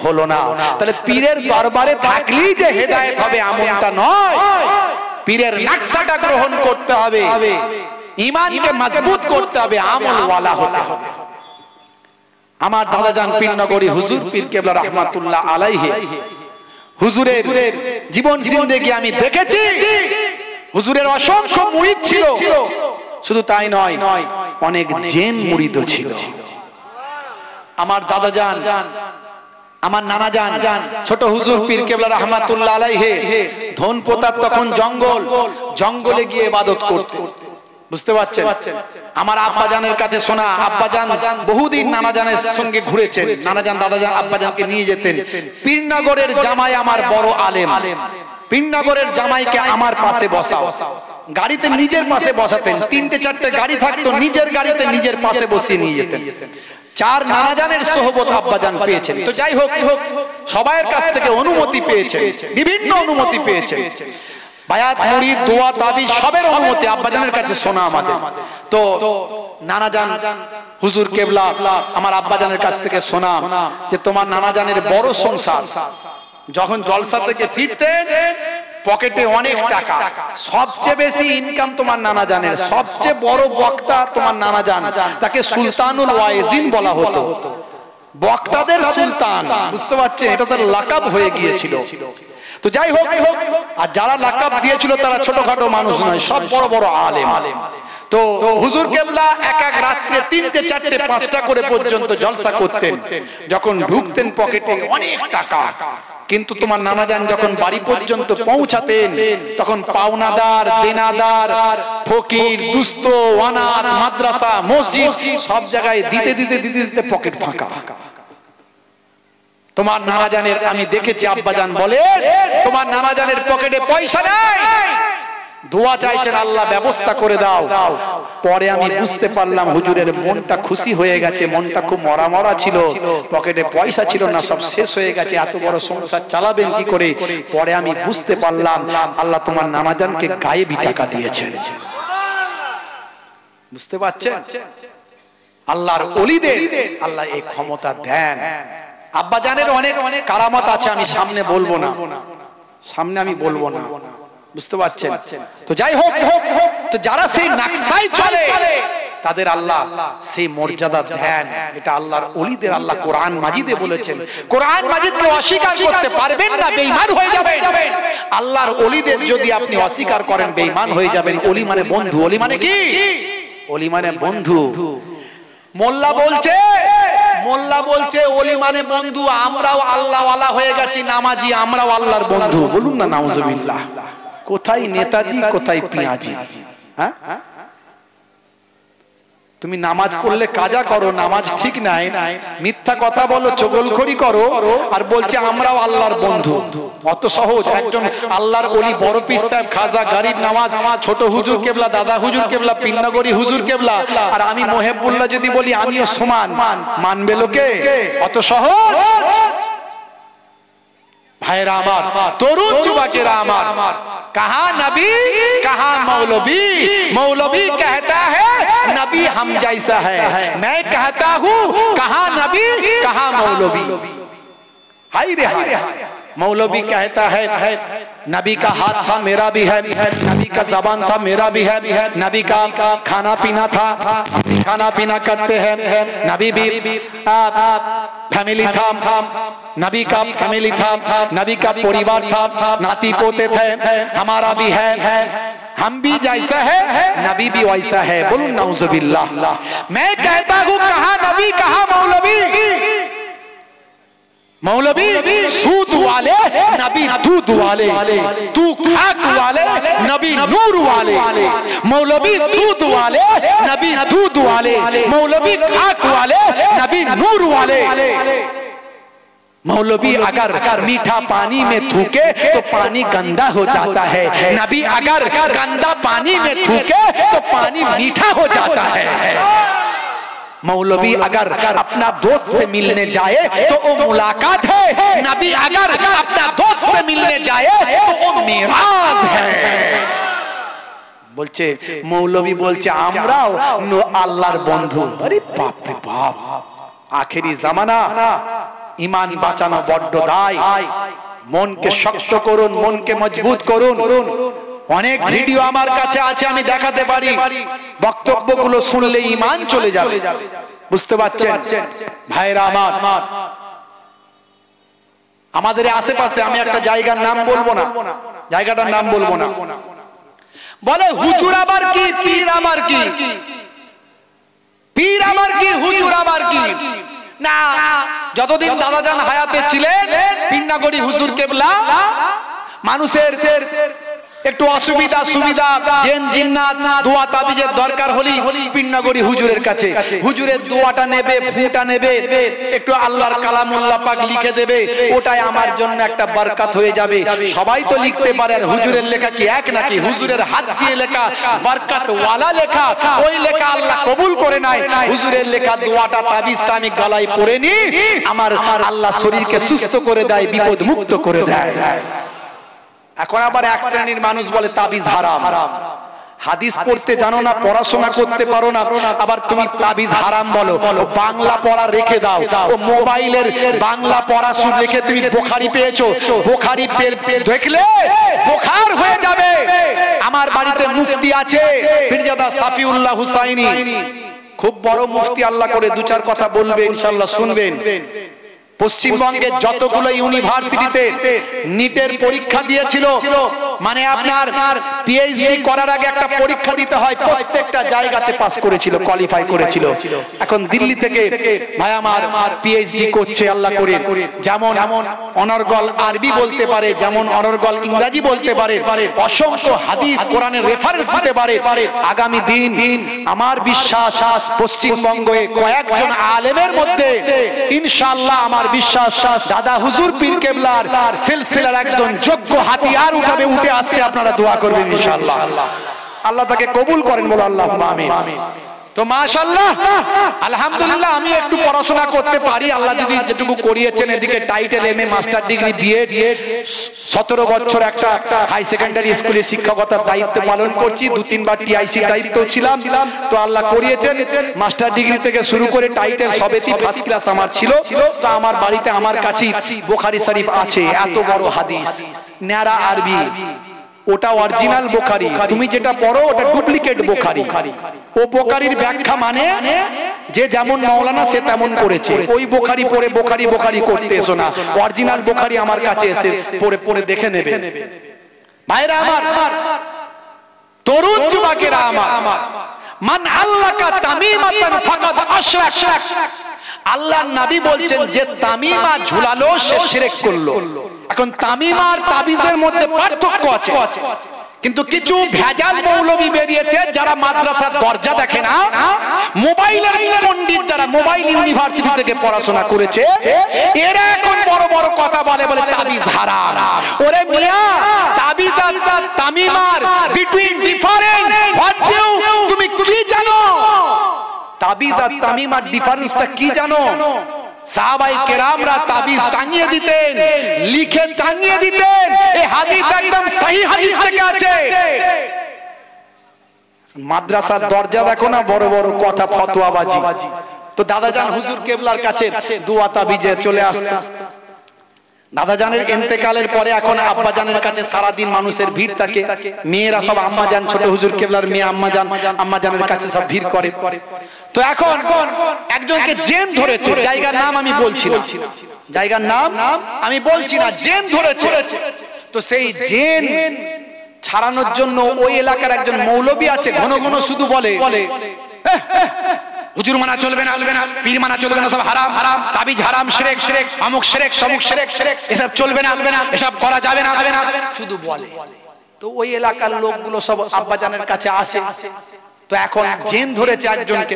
হলো না। তাহলে পীরের দরবারে থাকলেই যে হেদায়েত হবে এমনটা নয়, পীরের নকশাটা গ্রহণ করতে হবে, ঈমানকে মজবুত করতে হবে, আমল ওয়ালা হতে হবে। আমার দাদাজান পীরনগরী হুজুর পীর কেবলা রাহমাতুল্লাহ আলাইহি, হুজুরের জীবন জিন্দেগি আমি দেখেছি। হুজুরের অসংখ্য মুরিদ ছিল, শুধু তাই নয় অনেক জেন মুরিদও ছিল। আমার দাদাজান, আমার নানা জান ছোট হুজুর পীর কেবলা রাহমাতুল্লাহ আলাইহি ধন পোতার তখন জঙ্গলে গিয়ে ইবাদত করতে, বুঝতে পারছেন? আমার আব্বা জানের কাছে শোনা, আব্বা জান বহুদিন নানা জানের সঙ্গে ঘুরেছেন, নানা জান দাদা জান আব্বা জানকে নিয়ে যেতেন। পীরনগরের জামাই আমার বড় আলেম, পীরনগরের জামাইকে আমার পাশে বসাও, গাড়িতে নিজের পাশে বসাতেন। 3-4টে গাড়ি থাকতো, নিজের গাড়িতে নিজের পাশে বসিয়ে নিয়ে যেতেন। 4 নানা জানের সোহবত আব্বা জান পেয়েছেন। তো যাই হোক, সবার কাছ থেকে অনুমতি পেয়েছেন, বিভিন্ন অনুমতি পেয়েছেন, বায়াত মুরিদ দোয়া দাবি সবের অনুমতি আব্বা জানের কাছে শোনা আমাদের। তো নানা জান হুজুর কেবলা আমার আব্বা জানের কাছ থেকে শোনা যে তোমার নানা জানের বড় সংসার, যখন জলসা থেকে ফিরতেন পকেটে অনেক টাকা, সবচেয়ে বেশি ইনকাম তোমার নানা জানের, সবচেয়ে বড় বক্তা তোমার নানা জান, তাকে সুলতানুল ওয়াইজিন বলা হতো, বক্তাদের সুলতান, বুঝতে পারছেন? এটা তার লাকাব হয়ে গিয়েছিল। তো যাই হোক, আর যারা লাকাব দিয়েছিল তারা ছোটখাটো মানুষ নয়, সব বড় বড় আলেম। তো হুজুর কেবলা এক রাত্রে 3টে 4টে 5টা করে পর্যন্ত জলসা করতেন। যখন ঢুকতেন পকেটে অনেক টাকা, কিন্তু তোমার নানা জান যখন বাড়ি পর্যন্ত পৌঁছাতেন তখন পাওনাদার, দেনাদার, ফকির, দুস্থ, অনাথ, মাদ্রাসা, মসজিদ সব জায়গায় দিতে দিতে দিতে দিতে পকেট ফাঁকা। তোমার নানা জানের আমি দেখেছি, আব্বা জান বলে তোমার নানা জানের পকেটে পয়সা নাই, দোয়া চাইছেন আল্লাহ ব্যবস্থা করে দাও। পরে আমি বুঝতে পারলাম হুজুরের মনটা খুশি হয়ে গেছে, মনটা খুব মরা মরা ছিল, পকেটে পয়সা ছিল না, সব শেষ হয়ে গেছে, এত বড় সংসার চালাবেন কি করে? পরে আমি বুঝতে পারলাম আল্লাহ তোমার নানা জানকে গায়েবী টাকা দিয়েছেন। বুঝতে পারছেন? আল্লাহর ওলিদের আল্লাহ এই ক্ষমতা দেন। আব্বা জানের অনেক অনেক কারামত আছে, আমি সামনে বলবো না, সামনে আমি বলবো না, বুঝতে পারছেন? তো যাই হোক, তো যারা সেই নকশায় চলে তাদের আল্লাহ সেই মর্যাদা দেন। এটা আল্লাহর ওলিদের আল্লাহ কোরআন মাজিদে বলেছেন। কোরআন মাজিদকে অস্বীকার করতে পারবেন না, বেঈমান হয়ে যাবেন। আল্লাহর ওলিদের যদি আপনি অস্বীকার করেন বেঈমান হয়ে যাবেন। ওলি মানে বন্ধু, ওলি মানে কি? ওলি মানে বন্ধু। মোল্লা বলছে ওলি মানে বন্ধু, আমরাও আল্লাহওয়ালা হয়ে গেছি, নামাজি, আমরাও আল্লাহর বন্ধু। বলুন না নাউজুবিল্লাহ। কোথায় নেতাজি, কোথায় পিয়াজি? হ্যাঁ, তুমি নামাজ পড়লে কাজা করো, নামাজ ঠিক নাই, মিথ্যা কথা বলো, চগলখড়ি করো, আর বলছে আমরাও আল্লাহর বন্ধু। অত সহজ? একজন আল্লাহর ওলি বড় পীর সাহেব খাজা গরিব নওয়াজ, ছোট হুজুর কেবলা, দাদা হুজুর কেবলা, পীরনগরী হুজুর কেবলা, আর আমি মোহেবুল্লাহ যদি বলি আমিও সমান, মানবে লোকে? অত সহজ? ভাইরা আমার, তরুণ যুবকেরা আমার, कहा नबी कहा मौलवी, मौलवी कहता है नबी हम जैसा है, मैं कहता हूँ कहा नबी कहा मौलवी। हाय रे हाय, मौलवी कहता है नबी का हाथ था मेरा भी है, नबी का जबान था मेरा भी है, नबी का खाना पीना था, खाना पीना करते हैं, नबी भी फैमिली था, नबी का फैमिली था, नबी का परिवार था, नाती पोते थे, हमारा भी है, हम भी जैसा है नबी भी वैसा है। बोलूं नाउजुबिल्लाह। मैं कहता हूँ कहा नबी कहा मौलवी, मौलवी सूद वाले नबी दूध वाले, तू खाक वाले नबी नूर वाले, मौलवी सूद वाले नबी दूध वाले, मौलवी खाक वाले नबी नूर वाले। मौलवी अगर मीठा पानी में थूके तो पानी गंदा हो जाता है, नबी अगर गंदा पानी में थूके तो पानी मीठा हो जाता है। मौलवी अगर अपना दोस्त से मिलने जाए तो वो मुलाकात है, नबी अगर अपना दोस्त से मिलने जाए तो वो मिराज है। বলছে মৌলবী বলছে আমরাও আল্লাহর বন্ধু। আরে বাপ রে বাপ, আখেরি জামানা, ঈমান বাঁচানো বড় দায়। মনকে শক্ত করুন, মনকে মজবুত করুন। অনেক ভিডিও আমার কাছে আছে, আমি দেখাতে পারি। বক্তব্যগুলো শুনলে ঈমান চলে যাবে, বুঝতে পারছেন ভাইরা আমার? আমাদের আশেপাশে, আমি একটা জায়গার নাম বলবো না, জায়গাটার নাম বলবো না, বলে হুজুর আবার কি, পীর আমার কি, পীর আমার কি, হুজুর আবার কি। না, যতদিন দাদাজান হায়াতে ছিলেন পিন্নাগড়ি হুজুর কেবলা মানুষের একটু অসুবিধা সুবিধা, জিন জিন্নাত দোয়া তাবিজের দরকার হলি পিন্নাগড়ি হুজুরের কাছে, হুজুরের দোয়াটা নেবে, ফুটা নেবে, একটু আল্লাহর কালামুল্লাহ পাক লিখে দেবে, ওটাই আমার জন্য একটা বরকত হয়ে যাবে। সবাই তো লিখতে পারে, আর হুজুরের লেখা কি এক নাকি? হুজুরের হাত দিয়ে লেখা বরকত ওয়ালা লেখা, ওই লেখা আল্লাহ কবুল করে নাই। হুজুরের লেখা দোয়াটা তাবিজটা আমি গলায় পরে নি, আমার আল্লাহ শরীরকে সুস্থ করে দেয়, বিপদ মুক্ত করে দেয়। এখন আবার এক শ্রেণীর মানুষ বলে তাবিজ হারাম। হাদিস পড়তে জানো না, পড়াশোনা করতে পারো না, আবার তুমি তাবিজ হারাম বলো। বাংলা পড়া রেখে দাও, ও মোবাইলের বাংলা পড়া শুনে রেখে তুমি বুখারী পেয়েছো, বুখারী দেখলে বুখার হয়ে যাবে। আমার বাড়িতে মুফতি আছে পীরজাদা সাফিউল্লাহ হুসাইনি, খুব বড় মুফতি, আল্লাহ করে দু চার কথা বলবে ইনশাআল্লাহ, শুনবেন। পশ্চিমবঙ্গের যতগুলো ইউনিভার্সিটিতে নিটের পরীক্ষা দিয়েছিল, মানে আপনার পিএইচডি করার আগে একটা পরীক্ষা দিতে হয়, প্রত্যেকটা জায়গাতে পাস করেছিল, কোয়ালিফাই করেছিল। এখন দিল্লি থেকে ভাই আমার পিএইচডি করছে আল্লাহ করে, যেমন অনর্গল আরবি বলতে পারে, যেমন অনর্গল ইংরেজি বলতে পারে, অসংখ্য হাদিস কোরআনের রেফারেন্স দিতে পারে। আগামী দিন আমার বিশ্বাস পশ্চিমবঙ্গে কয়েকজন আলেমের মধ্যে ইনশাআল্লাহ আমার বিশ্বাস দাদা হুজুর পীর কেবলার সিলসিলার একজন যোগ্য হাতিয়ার উঠে আসছে। আপনারা দোয়া করবেন ইনশাআল্লাহ, আল্লাহ তাকে কবুল করেন, বলো আল্লাহুম্মা আমিন। তো মাশাআল্লাহ আলহামদুলিল্লাহ, আমি একটু পড়াশোনা করতে পারি, আল্লাহ যদি যেটুকু করিয়েছেন। এদিকে title MA, master degree, BEd, 17 বছর একটা হাই সেকেন্ডারি স্কুলে শিক্ষকতার দায়িত্ব পালন করছি, 2-3 বার টিআইসি দায়িত্ব ছিলাম। তো আল্লাহ করিয়েছেন, মাস্টার ডিগ্রি থেকে শুরু করে টাইটেল সবেতেই ফার্স্ট ক্লাস আমার ছিল। তো আমার বাড়িতে আমার কাছে বুখারী শরীফ আছে, এত বড় হাদিস, ন্যাড়া আরবি, ওটা অরিজিনাল বুখারী, তুমি যেটা পড়ো ওটা ডুপ্লিকেট বুখারী। ও বুখারীর ব্যাখ্যা মানে যে যেমন মাওলানা সে তেমন করেছে, ওই বুখারী পড়ে বুখারী করতে এসো না, অরিজিনাল বুখারী আমার কাছে এসে পড়ে দেখে নেবে। ভাইরা আমার, তরুণ যুবকেরা আমার, মান আল্লাকা তামিমাতান ফাকাদ আশরাক। আল্লাহর নবী বলছেন যে তামিমা ঝুলালো সে শিরক করলো। এখন তামিমা আর তাবিজের মধ্যে পার্থক্য আছে, কিন্তু কিছু ভেজাল মৌলবী বেরিয়েছে যারা মাদ্রাসার দরজা দেখে না, মোবাইলের পণ্ডিত যারা মোবাইল ইউনিভার্সিটি থেকে পড়াশোনা করেছে, এরা এখন বড় বড় কথা বলে তাবিজ হারাম। ওরে মিয়া, তাবিজ আর তামিমার বিটুইন ডিফারেন্ট, তুমি কি জানো? তাবিজ আর তামিমার ডিফারেন্সটা কি জানো? সাহাবায়ে কেরামরা তাবিজ টাঙিয়ে দিতেন, লিখে টাঙিয়ে দিতেন, এই হাদিস একদম সহি হাদিস থেকে আছে। মাদ্রাসার দরজা দেখো না, বড় বড় কথা, ফতোয়াবাজি। তো দাদাজান হুজুর কেবলার কাছে দোয়া তাবিজে চলে আসতে, দাদাজানের ইন্তেকালের পরে এখন আব্বাজানের কাছে সারাদিন মানুষের ভিড় থাকে। মেয়েরা সব আম্মাজান, ছোট হুজুর কেবলার মেয়ে আম্মাজানের কাছে সব ভিড় করে। তো এখন একজনকে জেন ধরেছে, জায়গার নাম আমি বলছি না, জায়গার নাম আমি বলছি না, জেন ধরেছে। তো সেই জেন ছাড়ানোর জন্য ওই এলাকার একজন মৌলবী আছে, ঘন ঘন শুধু বলে হুজুর মানা চলবে না, পীর মানা চলবে না, সব হারাম হারাম, তাবিজ হারাম, শিরক শিরক, আমুক শিরক সমুক শিরক, এসব চলবে না, এসব করা যাবে না, শুধু বলে। তো ওই এলাকার লোকগুলো সব আব্বাজানের কাছে আসে, তো এখন জেন ধরেছে একজনকে,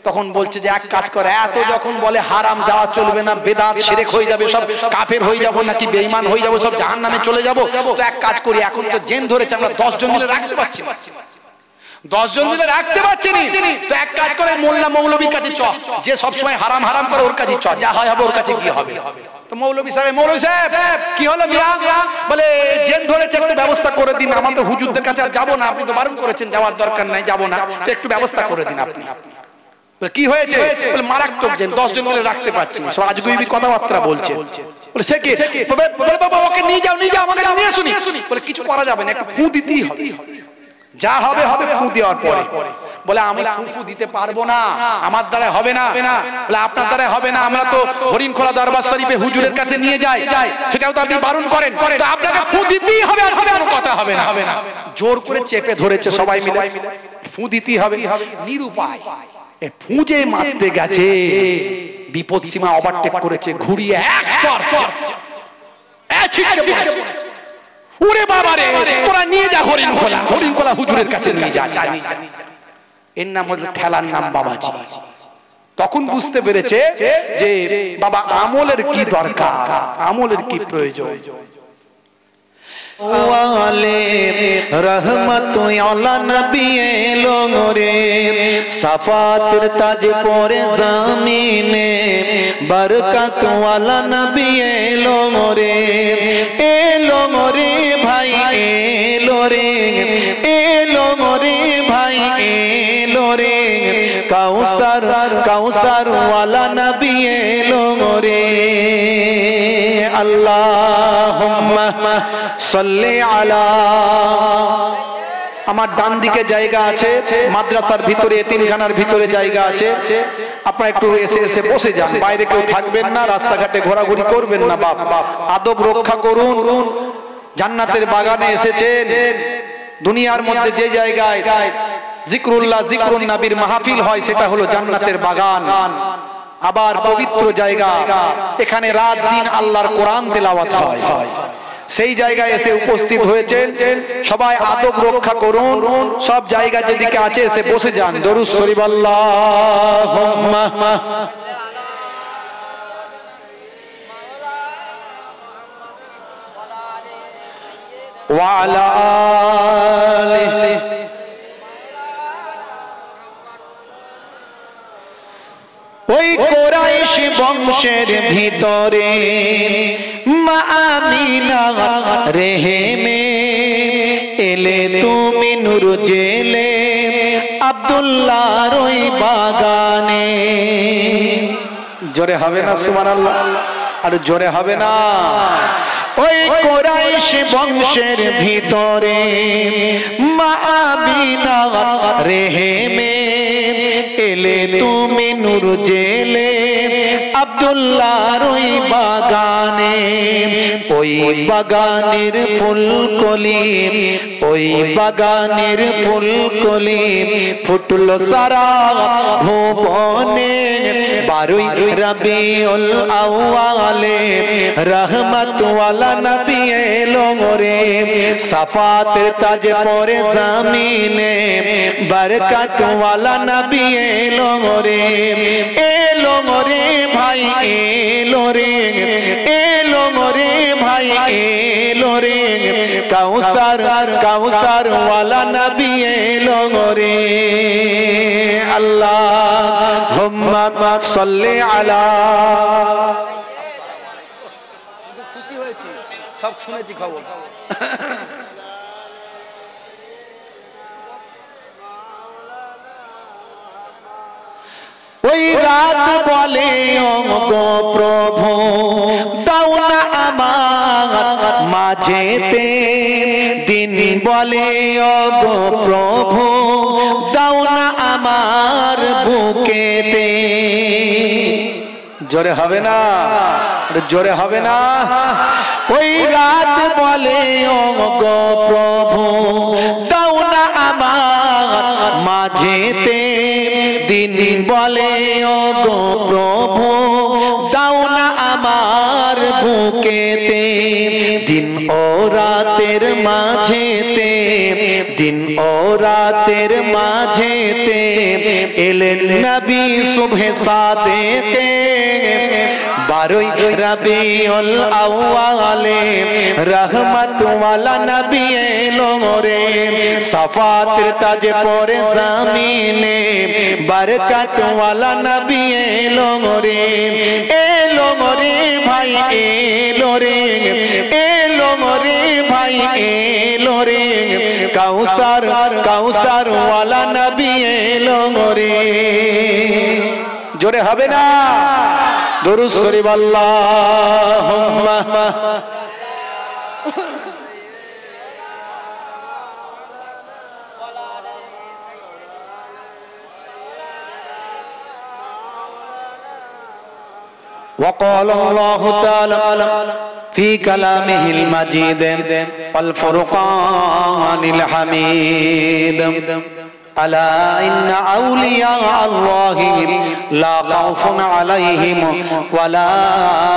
তখন বলছে যে এক কাজ করে, এত যখন বলে হারাম যাওয়া চলবে না, বেদাত শিরক হয়ে যাবে, সব কাফের হয়ে যাব, নাকি বেঈমান হয়ে যাব, সব জাহান্নামে চলে যাব, তো এক কাজ করি, এখন তো জেন ধরেছে, আমরা 10 জন মিলে রাখতে পারছি না, 10 জন মিলে রাখতে পারছি না, তো এক কাজ করে মোল্লা মৌলবীর কাছে চ, যে সব সময় হারাম হারাম করে ওর কাছে চ, যা হয় হবে ওর কাছে কি হবে। তো মৌলবী সাহেব কি হলো মিয়া? বলে জেন ধরেছে, একটু ব্যবস্থা করে দিন, আমার তো হুজুরদের কাছে আর যাবো না, আপনি তো বারণ করেছেন যাওয়ার দরকার নাই, যাবো না, তো একটু ব্যবস্থা করে দিন আপনি। কি হয়েছে? বলে মারাত্মক জেন, 10 জন মিলে রাখতে পারছি না, সব আজগুবি কথাবার্তা বলছে। বলে সে কি? বলে বাবা ওকে নিয়ে যাও, আমাকে নিয়ে শুনি। বলে কিছু করা যাবে না, একটু ফু দিতেই হবে, যা হবে হবে ফু দেওয়ার পরে। বলে আমি ফু দিতে পারবো না, আমার দ্বারা হবে না। বলে আপনার দ্বারা হবে না, আমরা তো হরিণখোলা দরবার শরীফে হুজুরের কাছে নিয়ে যাই, সেটাও তো আপনি বারণ করেন, তো আপনাকে ফু দিতেই হবে, আর কোনো কথা হবে না। জোর করে চেপে ধরেছে সবাই মিলে, ফু দিতেই হবে, নিরুপায়। ফুঁজে মারতে গেছে, বিপদ সীমা ওভারটেক করেছে, ঘুরিয়ে এক চর ওরে বাবা রে, তোরা নিয়ে যা হরিণখোলা হুজুরের কাছে নিয়ে যা। এর নাম হলো ঠেলার নাম বাবাজি। তখন বুঝতে পেরেছে যে বাবা আমলের কি দরকার, আমলের কি প্রয়োজন। रहमत औला नबी लोरे सफातर ताज पोरे ज़मीने बरकत वाला नबी लोरे ए लोरे भाई ए लोरे भाई ए लोरे काउसर वाला नबी लोरे अल्लाहुम्मा सल्ली आला। আমার ডান দিকে জায়গা আছে, মাদ্রাসার ভিতরে এতিমখানার ভিতরে জায়গা আছে, আপনারা একটু এসে বসে যান, বাইরে কেউ থাকবেন না, রাস্তাঘাটে ঘোরাঘুরি করবেন না, বাপ আদব রক্ষা করুন। জান্নাতের বাগানে এসেছেন, দুনিয়ার মধ্যে যে জায়গায় জিকরুল্লাহ জিকরুন নবীর মাহফিল হয় সেটা হলো জান্নাতের বাগান, আবার পবিত্র জায়গা, এখানে রাত দিন আল্লাহর কোরআন তেলাওয়াত হয়। সেই জায়গায় এসে উপস্থিত হয়েছেন, সবাই আদব রক্ষা করুন, সব জায়গা যেদিকে আছে এসে বসে যান। দরুদ শরীফ আল্লাহুম্মা ওয়া আলা আলিহি। ওই কুরাইশ বংশের ভিতরে মা আমিনা রেহেমে এলে তুমি নূর জেলে আব্দুল্লাহর ওই বাগানে। জোরে হবে না সুবহানাল্লাহ? আর জোরে হবে না? ওই কুরাইশ বংশের ভিতরে মা আমিনা রেহেমে এলে তুমি নূর জেলে আব্দুল্লাহর ওই বাগানে। ওই বাগানের ফুলকলি, ওই বাগানের ফুলকলি ফুটলো সারা ভুবনে। 12 রবিউল আউয়ালে রহমত ওয়ালা নবী এলো রে সাফাতের তাজ পরে জমিনে বরকত ওয়ালা নবী এলো রে। এলো রে ভাই এলো রে ভাই এলো রে কাউসার ওয়ালা নবী এলো রে। আল্লাহুম্মা সাল্লি আলা। খুশি হয়েছি, সব শুনেছি খবর। ওই রাত বলে ওগো প্রভু দাও না আমার মাঝেতে, দিন বলে ওগো প্রভু দাও না আমার বুকেতে। জোরে হবে না? জোরে হবে না? ওই রাত বলে ওগো প্রভু দাও না আমার মাঝেতে, দিন বলে ওগো প্রভু দাও না আমার বুকেতে। দিন ও রাতের মাঝেতে দিন ও রাতের মাঝেতে এলেন নবী সুবহে সাদেকে 12 রবিউল আউয়ালে রহমত ওয়ালা নবী এলো রে সাফাতের তাজ পরে জমিনে বরকত ওয়ালা নবী এলো রে ভাই এলো রে ভাই এলো রে কাউসার ওয়ালা নবী এলো রে জোরে হবে না দুরূদ শরীফ আল্লাহুম্মা وقال الله تعالى في كلامه المجيد والفرقان الحميد ألا إن أولياء الله لا خوف عليهم ولا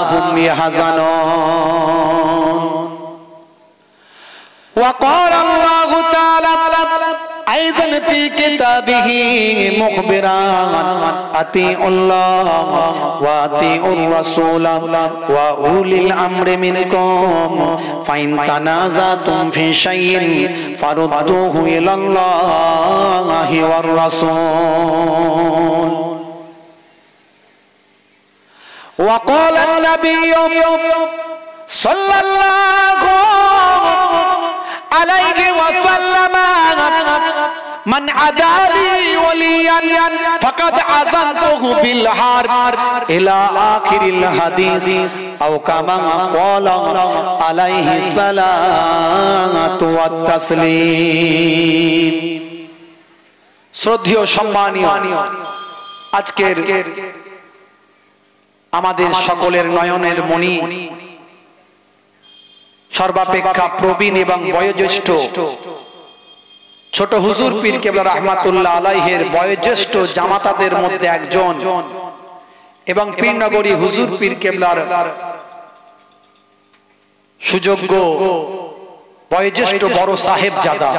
هم يحزنون وقال الله تعالى أيضا في كتابه مخبرا أطيعوا الله وأطيعوا الرسول وأولي الأمر منكم فإن تنازعتم في شيء فردوه إلى الله والرسول وقال النبي صلى الله عليه وسلم من عادى لي وليا فقد عزلته بالحرب إلى آخر الحديث أو كما قال عليه الصلاة والتسليم শ্রদ্ধেয় সম্মানীয় আজকের আমাদের সকলের নয়নের মণি সর্বাপেক্ষা প্রবীণ এবং বয়োজ্যেষ্ঠ ছোট হুজুর পীর কেবলা রাহমাতুল্লাহ আলাইহির বয়োজ্যেষ্ঠ জামাতাদের মধ্যে একজন এবং পীরনগরী হুজুর পীর কেবলার সুযোগ্য বয়োজ্যেষ্ঠ বড় সাহেবজাদা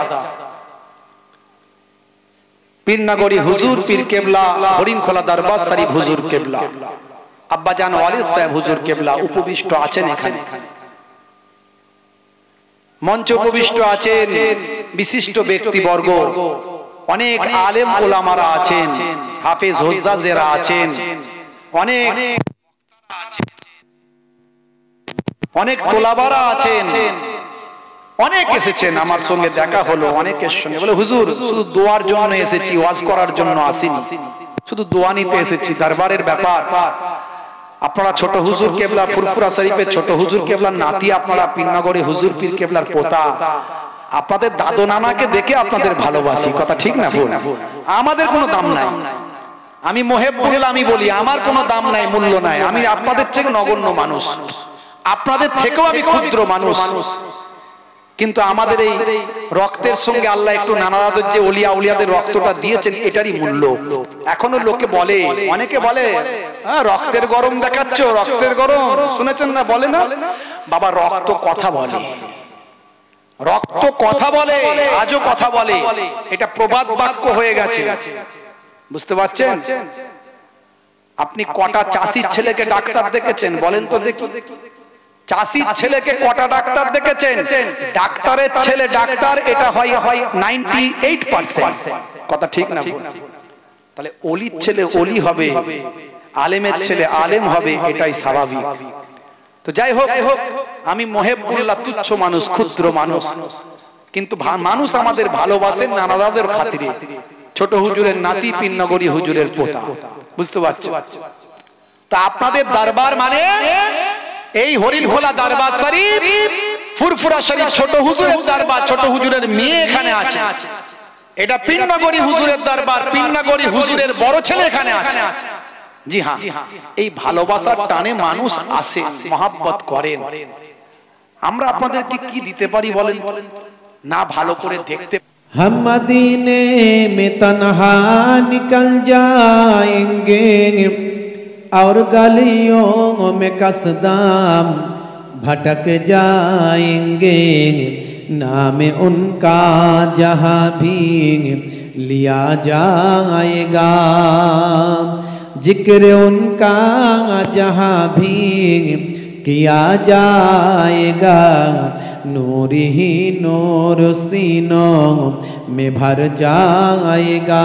পীরনগরী হুজুর পীর কেবলা হরিণখোলা দরবার শরীফ হুজুর কেবলা আব্বাজান ওয়ালিদ সাহেব হুজুর কেবলা উপবিষ্ট আছেন এখানে মঞ্চ উপবিষ্ট আছেন বিশিষ্ট ব্যক্তিবর্গ অনেক আলেম ওলামারা আছেন হাফেজ হুজ্জাজেরা আছেন অনেক তোলাবারা আছেন অনেক এসেছেন আমার সঙ্গে দেখা হলো অনেকের সঙ্গে বলে হুজুর শুধু দোয়ার জন্য এসেছি ওয়াজ করার জন্য আসিনি শুধু দোয়া নিতে এসেছি দরবারের ব্যাপার আপনারা ছোট হুজুর কেবলা ফুরফুরা শরীফের ছোট হুজুর কেবলার নাতি আপনারা পীরনগরী হুজুর পীর কেবলার পোতা আপনাদের দাদু নানাকে দেখে আপনাদের ভালোবাসি কথা ঠিক না ভুল আমাদের কোনো দাম নাই আমি মোহেব্বুল আমি বলি আমার কোনো দাম নাই মূল্য নাই আমি আপনাদের থেকে নগণ্য মানুষ আপনাদের থেকেও আমি ক্ষুদ্র মানুষ কিন্তু আমাদের এই রক্তের সঙ্গে আল্লাহ একটু নানাদের যে ওলিয়া উলিয়াদের রক্তটা দিয়েছেন এটারই মূল্য এখনো লোকে বলে অনেকে বলে রক্তের গরম দেখাচ্ছ রক্তের গরম শুনেছেন না বলে না বাবা রক্ত কথা বলে রক্ত কথা বলে আজও কথা বলে এটা প্রবাদ বাক্য হয়ে গেছে বুঝতে পারছেন আপনি কটা চাষির ছেলেকে ডাক্তার দেখেছেন বলেন তো দেখি চাষির ছেলেকে কটা ডাক্তার দেখেছেন ডাক্তারের ছেলে ডাক্তার এটা হয় 98% কথা ঠিক না তাহলে ওলির ছেলে ওলি হবে আলেমের ছেলে আলেম হবে এটাই স্বাভাবিক তো যাই হোক আমি মোহেব্বুল্লাহ তুচ্ছ মানুষ ক্ষুদ্র মানুষ কিন্তু মানুষ আমাদের ভালোবাসেন নানাদাদের খাতিরে ছোট হুজুরের নাতি পীরনগরী হুজুরের পোতা বুঝতে পারছেন তা আপনাদের দরবার মানে এই হরিণখোলা দরবার শরীফ ফুরফুরা শরীফ ছোট হুজুরের দরবার ছোট হুজুরের মেয়ে এখানে আছে এটা পীরনগরী হুজুরের দরবার পীরনগরী হুজুরের বড় ছেলে এখানে আছে জি হ্যাঁ এই ভালোবাসার টানে মানুষ আসে মহব্বত করেন আমরা আপনাদেরকে কি দিতে পারি বলেন না ভালো করে দেখতে हम मदीने में तन्हा निकल जाएंगे और गलियों में कसदम भटक जाएंगे नाम उनका जहाँ भी लिया जाएगा जिक्र उनका जहाँ भी किया जाएगा नूर ही नूर सीनों में भर जाएगा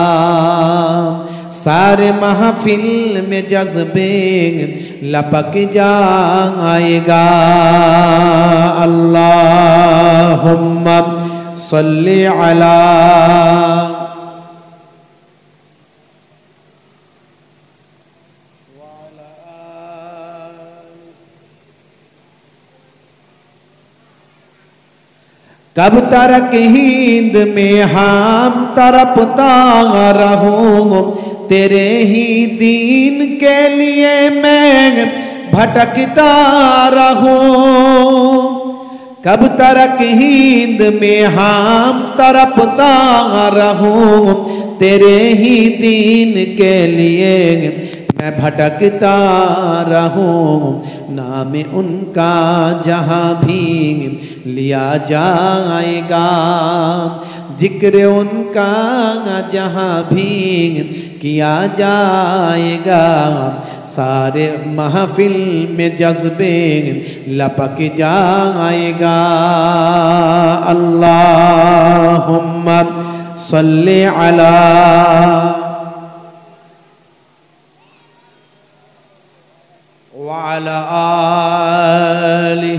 सारे महफिल में जज्बे लपक जाएगा अल्लाहुम्मा सल्ली अला कब तक हिंद में हम तरपता रहूं तेरे ही दीन के लिए मैं भटकता रहूं कब तक हिंद में हम तरपता रहूं तेरे ही दीन के लिए मैं भटकता रहूं नाम उनका जहाँ भी लिया जाएगा जिक्र उनका जहाँ भी किया जाएगा सारे महफिल में जज्बे लपक जाएगा अल्लाहुम्मा सल्ली अला वाला आलि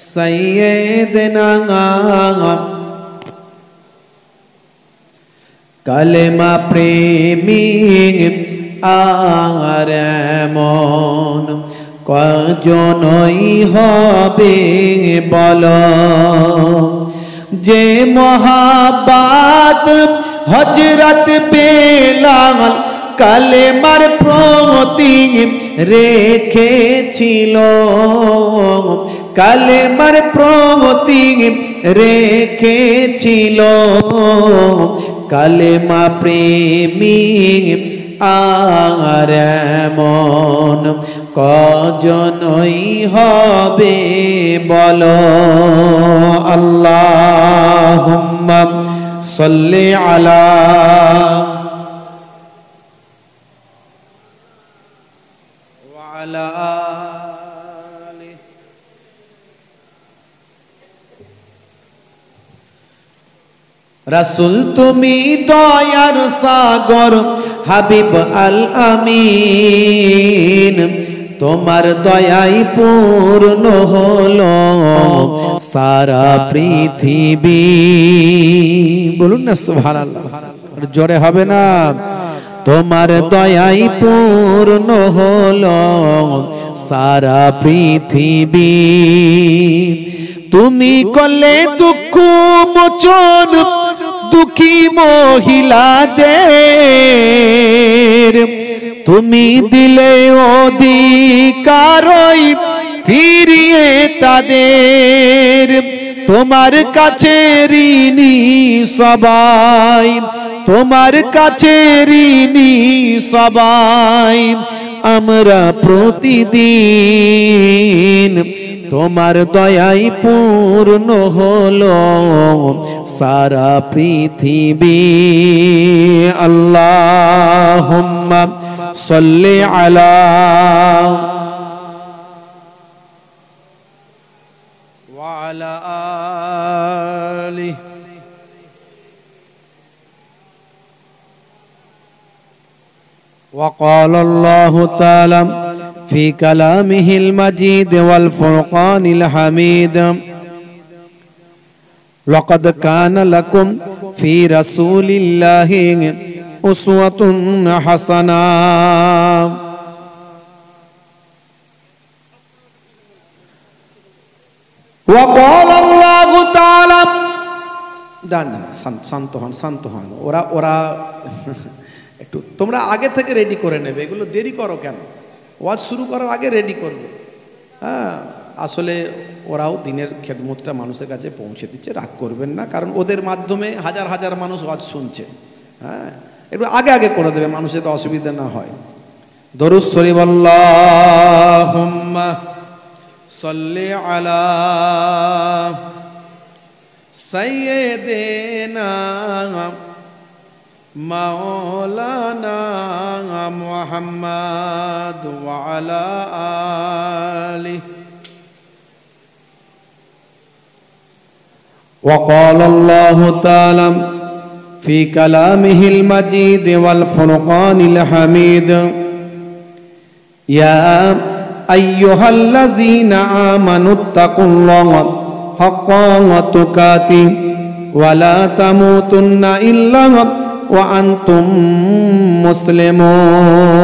सय्यदना कलेमा प्रेमी আর মন কজনই হবে বলো যে মহাব্বত হযরত বেলাল কালেমার প্রতি রেখেছিল কালেমার প্রতি রেখেছিল কালেমা প্রেমী আর মন কজনই হবে বলো আল্লাহুম্মা সাল্লি আলা ওয়া আলা আলি রাসূল তুমি দয়ার সাগর হাবিব আল আমিন তোমার দয়াই পূর্ণ হলো সারা পৃথিবী বলুন না সুবহানাল্লাহ জোরে হবে না তোমার দয়াই পূর্ণ হলো সারা পৃথিবী তুমি করলে দুঃখ মোচন দুঃখী মহিলাদের তুমি দিলে অধিকারই ফিরিয়ে তাদের তোমার কাছে ঋণী সবাই তোমার কাছে ঋণী সবাই আমরা প্রতিদিন তোমার দয়াই পূর্ণ হলো সারা পৃথিবী আল্লাহুম্মা সাল্লি আলা ওয়া আলা আলি وقال الله تعالى في كلامه المجيد والفرقان الحميد لقد كان لكم في رسول الله أسوة حسنة وقال الله تعالى দাঁড়ান শান্ত হন ওরা একটু তোমরা আগে থেকে রেডি করে নেবে এগুলো দেরি করো কেন ওয়াজ শুরু করার আগে রেডি করবে হ্যাঁ আসলে ওরাও দিনের খেদমতটা মানুষের কাছে পৌঁছে দিচ্ছে রাগ করবেন না কারণ ওদের মাধ্যমে হাজার হাজার মানুষ ওয়াজ শুনছে হ্যাঁ একটু আগে আগে করে দেবে মানুষের তো অসুবিধা না হয় দরুদ শরীফ আল্লাহুম্মা সাল্লি আলা সাইয়্যিদিনা মাওলানা মুহাম্মদ ওয়া আলা আলিহি। وقال الله تعالى في كلامه المجيد والفرقان الحميد يا أيها الذين آمنوا اتقوا الله حق تقاته ولا تموتن إلا وأنتم مسلمون.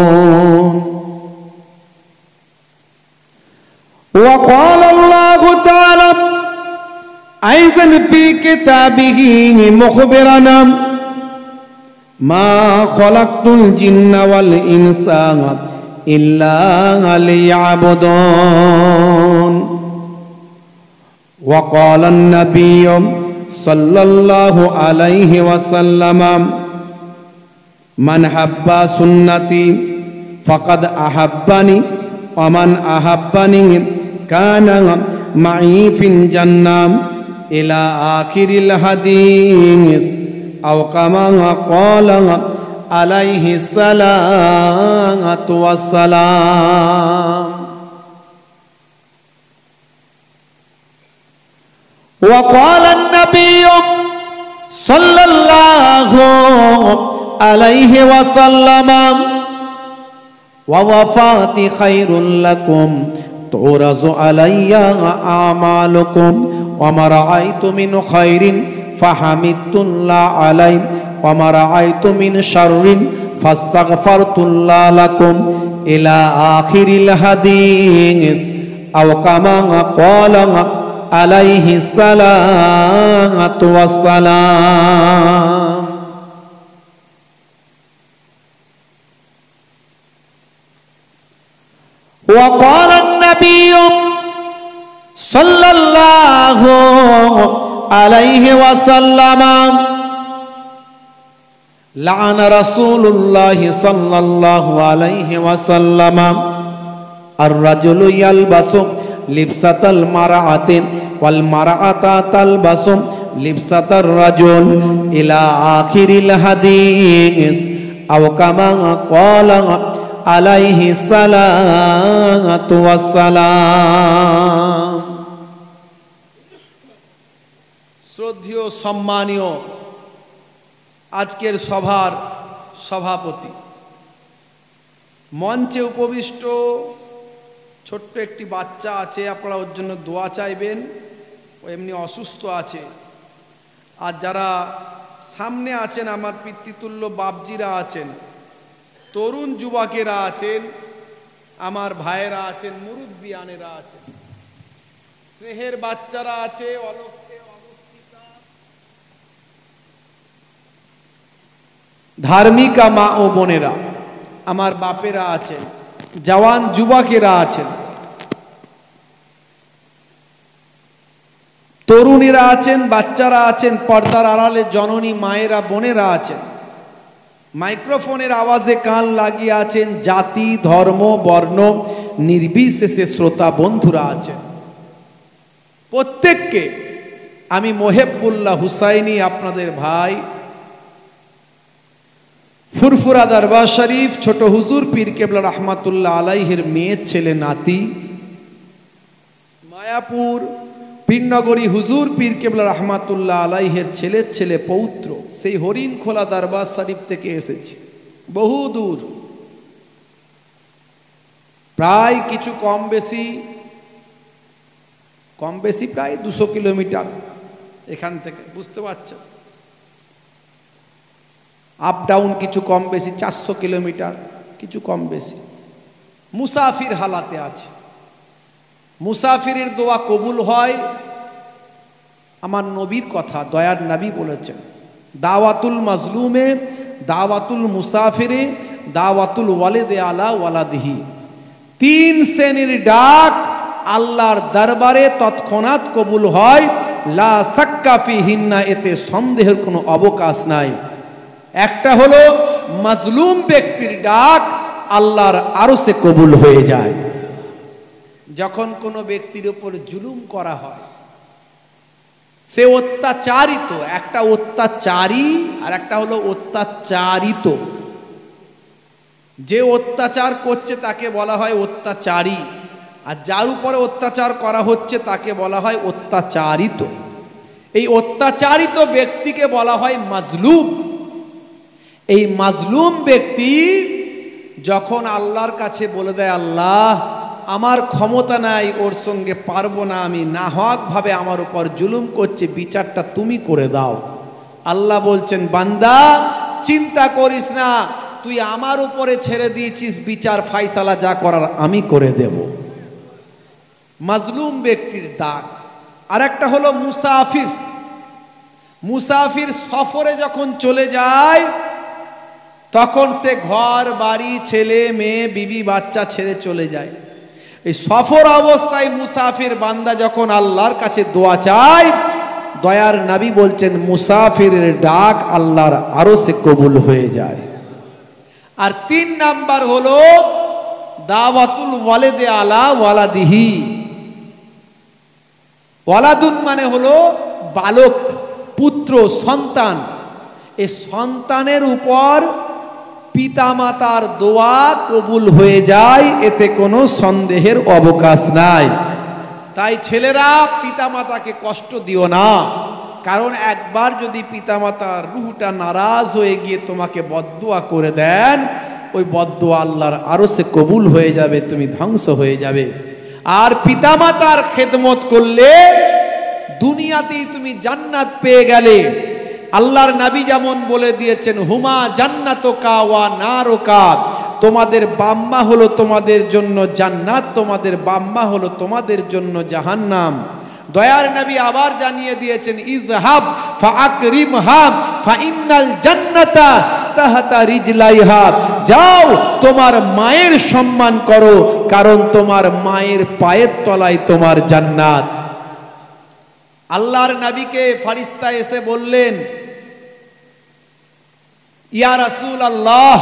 وقال الله تعالى أيضا في كتابه مخبرنا ما خلقت الجن والإنس إلا ليعبدون. وقال النبي صلى الله عليه وسلم من حب سنتي فقد أحبني ومن أحبني كان معي في الجنة إلى آخر الحديث أو كما قال عليه الصلاة والسلام. وقال النبي صلى الله عليه وسلم ووفاتي خير لكم تعرض علي أعمالكم وما رأيت من خير فحمدت الله عليه وما رأيت من شر فاستغفرت الله لكم إلى آخر الحديث أو كما قال عليه الصلاة والسلام. وقال النبي صلى الله عليه وسلم لعن رسول الله صلى الله عليه وسلم الرجل يلبس لبسة المرأة والمرأة تلبس لبسة الرجل إلى آخر الحديث أو كما قال عليه الصلاة والسلام. শ্রদ্ধেয় সম্মানীয় আজকের সভার সভাপতি, মঞ্চে উপবিষ্ট ছোট্ট একটি বাচ্চা আছে, আপনারা ওর জন্য দোয়া চাইবেন, ও এমনি অসুস্থ আছে। আর যারা সামনে আছেন আমার পিতৃতুল্য বাপজিরা আছেন, তরুণ যুবকেরা আছেন, আমার ভাইয়েরা আছেন, মুরব্বিয়ানেরা আছেন, স্নেহের বাচ্চারা আছে, অলক্ষ্যে অবস্থিতা ধার্মিকা মা ও বোনেরা, আমার বাপেরা আছেন, জওয়ান যুবকেরা আছেন, তরুণীরা আছেন, বাচ্চারা আছেন, পর্দার আড়ালে জননী মায়েরা বোনেরা আছেন, মাইক্রোফোনের আওয়াজে কান লাগিয়ে আছেন, জাতি ধর্ম বর্ণ নির্বিশেষে শ্রোতা বন্ধুরা আছেন। প্রত্যেককে আমি মোহেবুল্লাহ হুসাইনি, আপনাদের ভাই, ফুরফুরা দরবার শরীফ ছোট হুজুর পীর কেবলা রহমাতুল্লাহ আলাইহির মেয়ের ছেলে নাতি, মায়াপুর পীরনগরী হুজুর পীর কেবলা রহমাতুল্লাহ আলাইহির ছেলের ছেলে পৌত্র, সেই হরিণ খোলা দরবার শরীফ থেকে এসেছি, বহু দূর, প্রায় কিছু কম বেশি প্রায় 200 কিলোমিটার এখান থেকে, বুঝতে পারছেন, আপ ডাউন কিছু কম বেশি 400 কিলোমিটার কিছু কম বেশি। মুসাফির হালাতে আছে, মুসাফিরের দোয়া কবুল হয়। আমার নবীর কথা, দয়ার নবী বলেছেন, দাওয়াতুল মাজলুমে দাওয়াতুল মুসাফিরে দাওয়াতুল ওয়ালিদে আলা ওয়ালাদিহি। 3 শ্রেণীর ডাক আল্লাহর দরবারে তৎক্ষণাৎ কবুল হয়, লা সাক্কা ফিহিন্না, এতে সন্দেহের কোনো অবকাশ নাই। একটা হলো মাজলুম ব্যক্তির ডাক আল্লাহর আরশে কবুল হয়ে যায়। যখন কোনো ব্যক্তির উপর জুলুম করা হয়, সে অত্যাচারিত, একটা অত্যাচারী আর একটা হলো অত্যাচারিত। যে অত্যাচার করছে তাকে বলা হয় অত্যাচারী, আর যার উপরে অত্যাচার করা হচ্ছে তাকে বলা হয় অত্যাচারিত। এই অত্যাচারিত ব্যক্তিকে বলা হয় মাজলুম। এই মাজলুম ব্যক্তি যখন আল্লাহর কাছে বলে দেয়, আল্লাহ আমার ক্ষমতা নাই, ওর সঙ্গে পারবো না, আমি নাহকভাবে আমার উপর জুলুম করছে, বিচারটা তুমি করে দাও। আল্লাহ বলছেন, বান্দা চিন্তা করিস না, তুই আমার উপরে ছেড়ে দিয়েছিস, বিচার ফাইসালা যা করার আমি করে দেব। মাজলুম ব্যক্তির দাগ। আর একটা হলো মুসাফির। মুসাফির সফরে যখন চলে যায় তখন সে ঘর বাড়ি ছেলে মেয়ে বিবি বাচ্চা ছেড়ে চলে যায়। এই সফর অবস্থায় মুসাফির বান্দা যখন আল্লাহর কাছে দোয়া চায়, দয়ার নবী বলছেন মুসাফিরের ডাক আল্লাহর আরশে কবুল হয়ে যায়। আর 3 নাম্বার হলো দাওয়াতুল ওয়ালিদে আলা ওয়ালাদিহি। ওয়ালাদুন মানে হলো বালক, পুত্র, সন্তান। এই সন্তানের উপর পিতামাতার দোয়া কবুল হয়ে যায়, এতে কোনো সন্দেহের অবকাশ নাই। তাই ছেলেরা পিতামাতাকে কষ্ট দিও না, কারণ একবার যদি পিতামাতার রূহটা নারাজ হয়ে গিয়ে তোমাকে বদদুয়া করে দেন, ওই বদদুয়া আল্লাহর আরশে কবুল হয়ে যাবে, তুমি ধ্বংস হয়ে যাবে। আর পিতামাতার খেদমত করলে দুনিয়াতেই তুমি জান্নাত পেয়ে গেলে। আল্লাহর নবী যেমন বলে দিয়েছেন, হুমা জান্নাতুকা ওয়া নারুকা, তোমাদের বাম্মা হলো তোমাদের জন্য জান্নাত, তোমাদের বাম্মা হলো তোমাদের জন্য জাহান্নাম। দয়ার নবী আবার জানিয়ে দিয়েছেন, ইজহাব ফাআকরিমহা ফাইন্নাল জান্নাতা তাহতা রিজলাইহা, যাও তোমার মায়ের সম্মান করো, কারণ তোমার মায়ের পায়ের তলায় তোমার জান্নাত। আল্লাহর নবীকে ফেরেশতা এসে বললেন, ইয়া রাসূলুল্লাহ,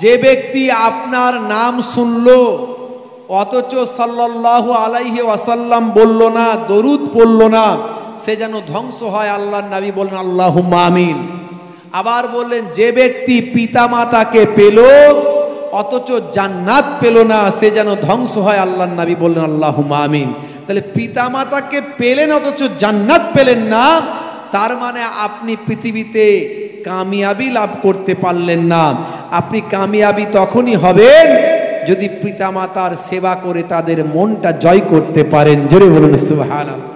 যে ব্যক্তি আপনার নাম শুনলো অথচ সাল্লাল্লাহু আলাইহি ওয়াসাল্লাম বলল না, দরুদ পড়ল না, সে যেন ধ্বংস হয়। আল্লাহর নবী বললেন আল্লাহুম্মা আমিন। আবার বললেন, যে ব্যক্তি পিতামাতাকে পেল অথচ জান্নাত পেল না, সে যেন ধ্বংস হয়। আল্লাহর নবী বললেন আল্লাহুম্মা আমিন। তাহলে পিতামাতাকে পেলেন অথচ জান্নাত পেলেন না, তার মানে আপনি পৃথিবীতে কামিয়াবি লাভ করতে পারলেন না। আপনি কামিয়াবি তখনই হবেন যদি পিতামাতার সেবা করে তাদের মনটা জয় করতে পারেন। জোরে বলুন সুবহানাল্লাহ।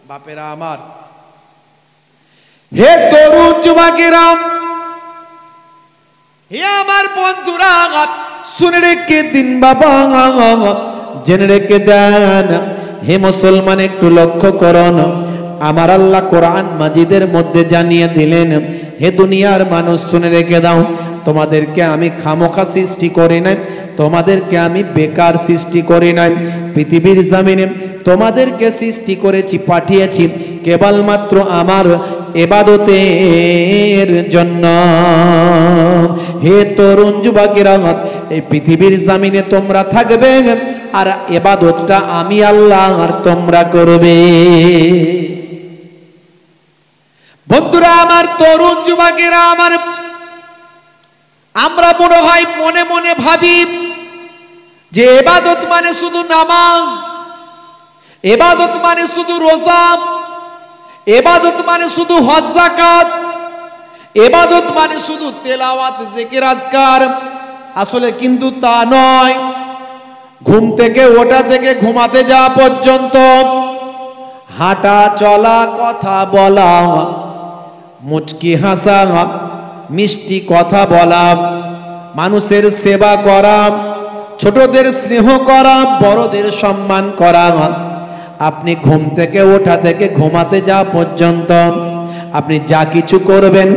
বাপেরা আমার, হে তরুণ যুবকেরা, হে আমার বন্ধুরা, শুনে রেখে দিন বাবা, জেনে রেখে দেন। হে মুসলমান, একটু লক্ষ্য করুন, আমার আল্লাহ কোরআন মাজিদের মধ্যে জানিয়ে দিলেন, হে দুনিয়ার মানুষ শুনে রেখে দাও, তোমাদেরকে আমি খামোখা সৃষ্টি করি নাই, তোমাদেরকে আমি বেকার সৃষ্টি করি নাই। পৃথিবীর জমিনে তোমাদেরকে সৃষ্টি করেছি, পাঠিয়েছি কেবলমাত্র আমার ইবাদতের জন্য। হে তরুণ যুবকেরা, এই পৃথিবীর জমিনে তোমরা থাকবে আর ইবাদতটা আমি আল্লাহ আর তোমরা করবে। বন্ধুরা আমার, তরুণ যুবকেরা আমার, আমরা মনে হয় মনে মনে ভাবি যে ইবাদত মানে শুধু নামাজ, ইবাদত মানে শুধু রোজা, ইবাদত মানে শুধু হজ যাকাত, ইবাদত মানে শুধু তেলাওয়াত জিকির আজকার। আসলে কিন্তু তা নয়। ঘুম থেকে ওঠা থেকে ঘুমাতে যাওয়া পর্যন্ত, হাঁটা চলা, কথা বলা, মুচকি হাসা, মিষ্টি কথা বলা, মানুষের সেবা করা, ছোটদের স্নেহ করা, বড়দের সম্মান করা, আপনি ঘুম থেকে ওঠা থেকে ঘুমাতে যাওয়া পর্যন্ত আপনি যা কিছু করবেন,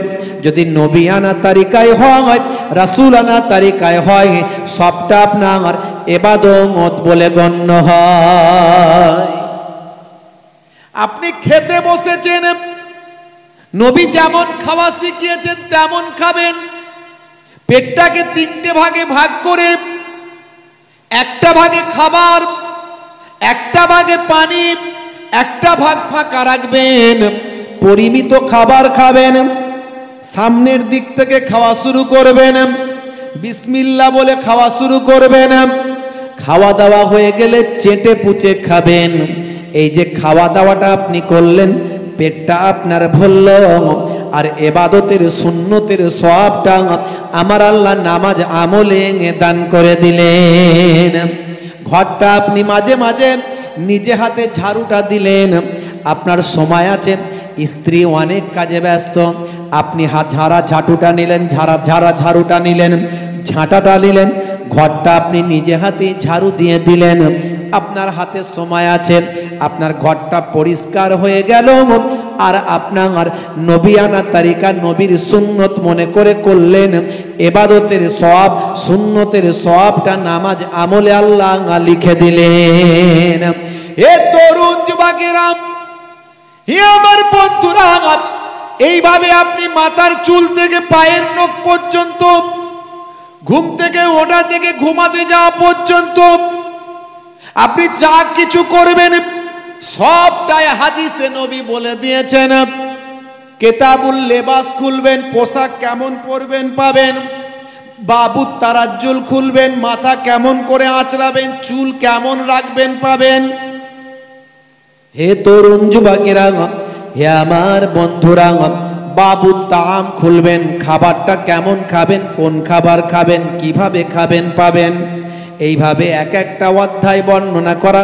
যদি নবী আনা তারিকায় হয়, রাসূল আনা তারিকায় হয়, সবটা আপনার ইবাদত বলে গণ্য হয়। আপনি খেতে বসেছেন, নবী যেমন খাওয়া শিখিয়েছেন তেমন খাবেন। পেটটাকে 3টে ভাগে ভাগ করে একটা ভাগে খাবার, একটা ভাগে পানি, একটা ভাগ ফাঁকা রাখবেন, পরিমিত খাবার খাবেন, সামনের দিক থেকে খাওয়া শুরু করবেন, বিসমিল্লাহ বলে খাওয়া শুরু করবেন। খাওয়া দাওয়া হয়ে গেলে চেটে পুচে খাবেন। এই যে খাওয়া দাওয়াটা আপনি করলেন, পেটটা আপনার ভরল, আর এবাদতের সুন্নতের সওয়াবটা আমার আল্লাহ নামাজ আমলে দান করে দিলেন। ঘরটা আপনি মাঝে মাঝে নিজে হাতে ঝাড়ুটা দিলেন। আপনার সময় আছে, স্ত্রী অনেক কাজে ব্যস্ত, আপনি ঝাড়ুটা নিলেন, ঝাড়ুটা নিলেন, ঝাঁটাটা নিলেন, ঘরটা আপনি নিজে হাতে ঝাড়ু দিয়ে দিলেন। আপনার হাতে সময় আছে, আপনার ঘরটা পরিষ্কার হয়ে গেল, আর আপনার নবিয়ানা তারিকা নবীর সুন্নত মনে করে করলেন। এবাদতের সওয়াব, সুন্নতের সওয়াবটা নামাজ আমলে আল্লাহ লিখে দিলেন। এ তরুণ যুবকেরা, হে আমার বন্ধুরা, এইভাবে আপনি মাথার চুল থেকে পায়ের নখ পর্যন্ত, ঘুম থেকে ওঠা থেকে ঘুমাতে যাওয়া পর্যন্ত আপনি যা কিছু করবেন সবটাই হাদিসে নবী বলে দিয়েছেন। কেতাবুল লেবাস খুলবেন, পোশাক কেমন পরবেন পাবেন, বাবুর তারাজ্জুল খুলবেন, মাথা কেমন করে আঁচড়াবেন, চুল কেমন রাখবেন পাবেন। হে তরুণ যুবকেরা, হে আমার বন্ধুরা, বাবুর তাআম খুলবেন, খাবারটা কেমন খাবেন, কোন খাবার খাবেন, কিভাবে খাবেন পাবেন। এইভাবে এক একটা অধ্যায় বর্ণনা করা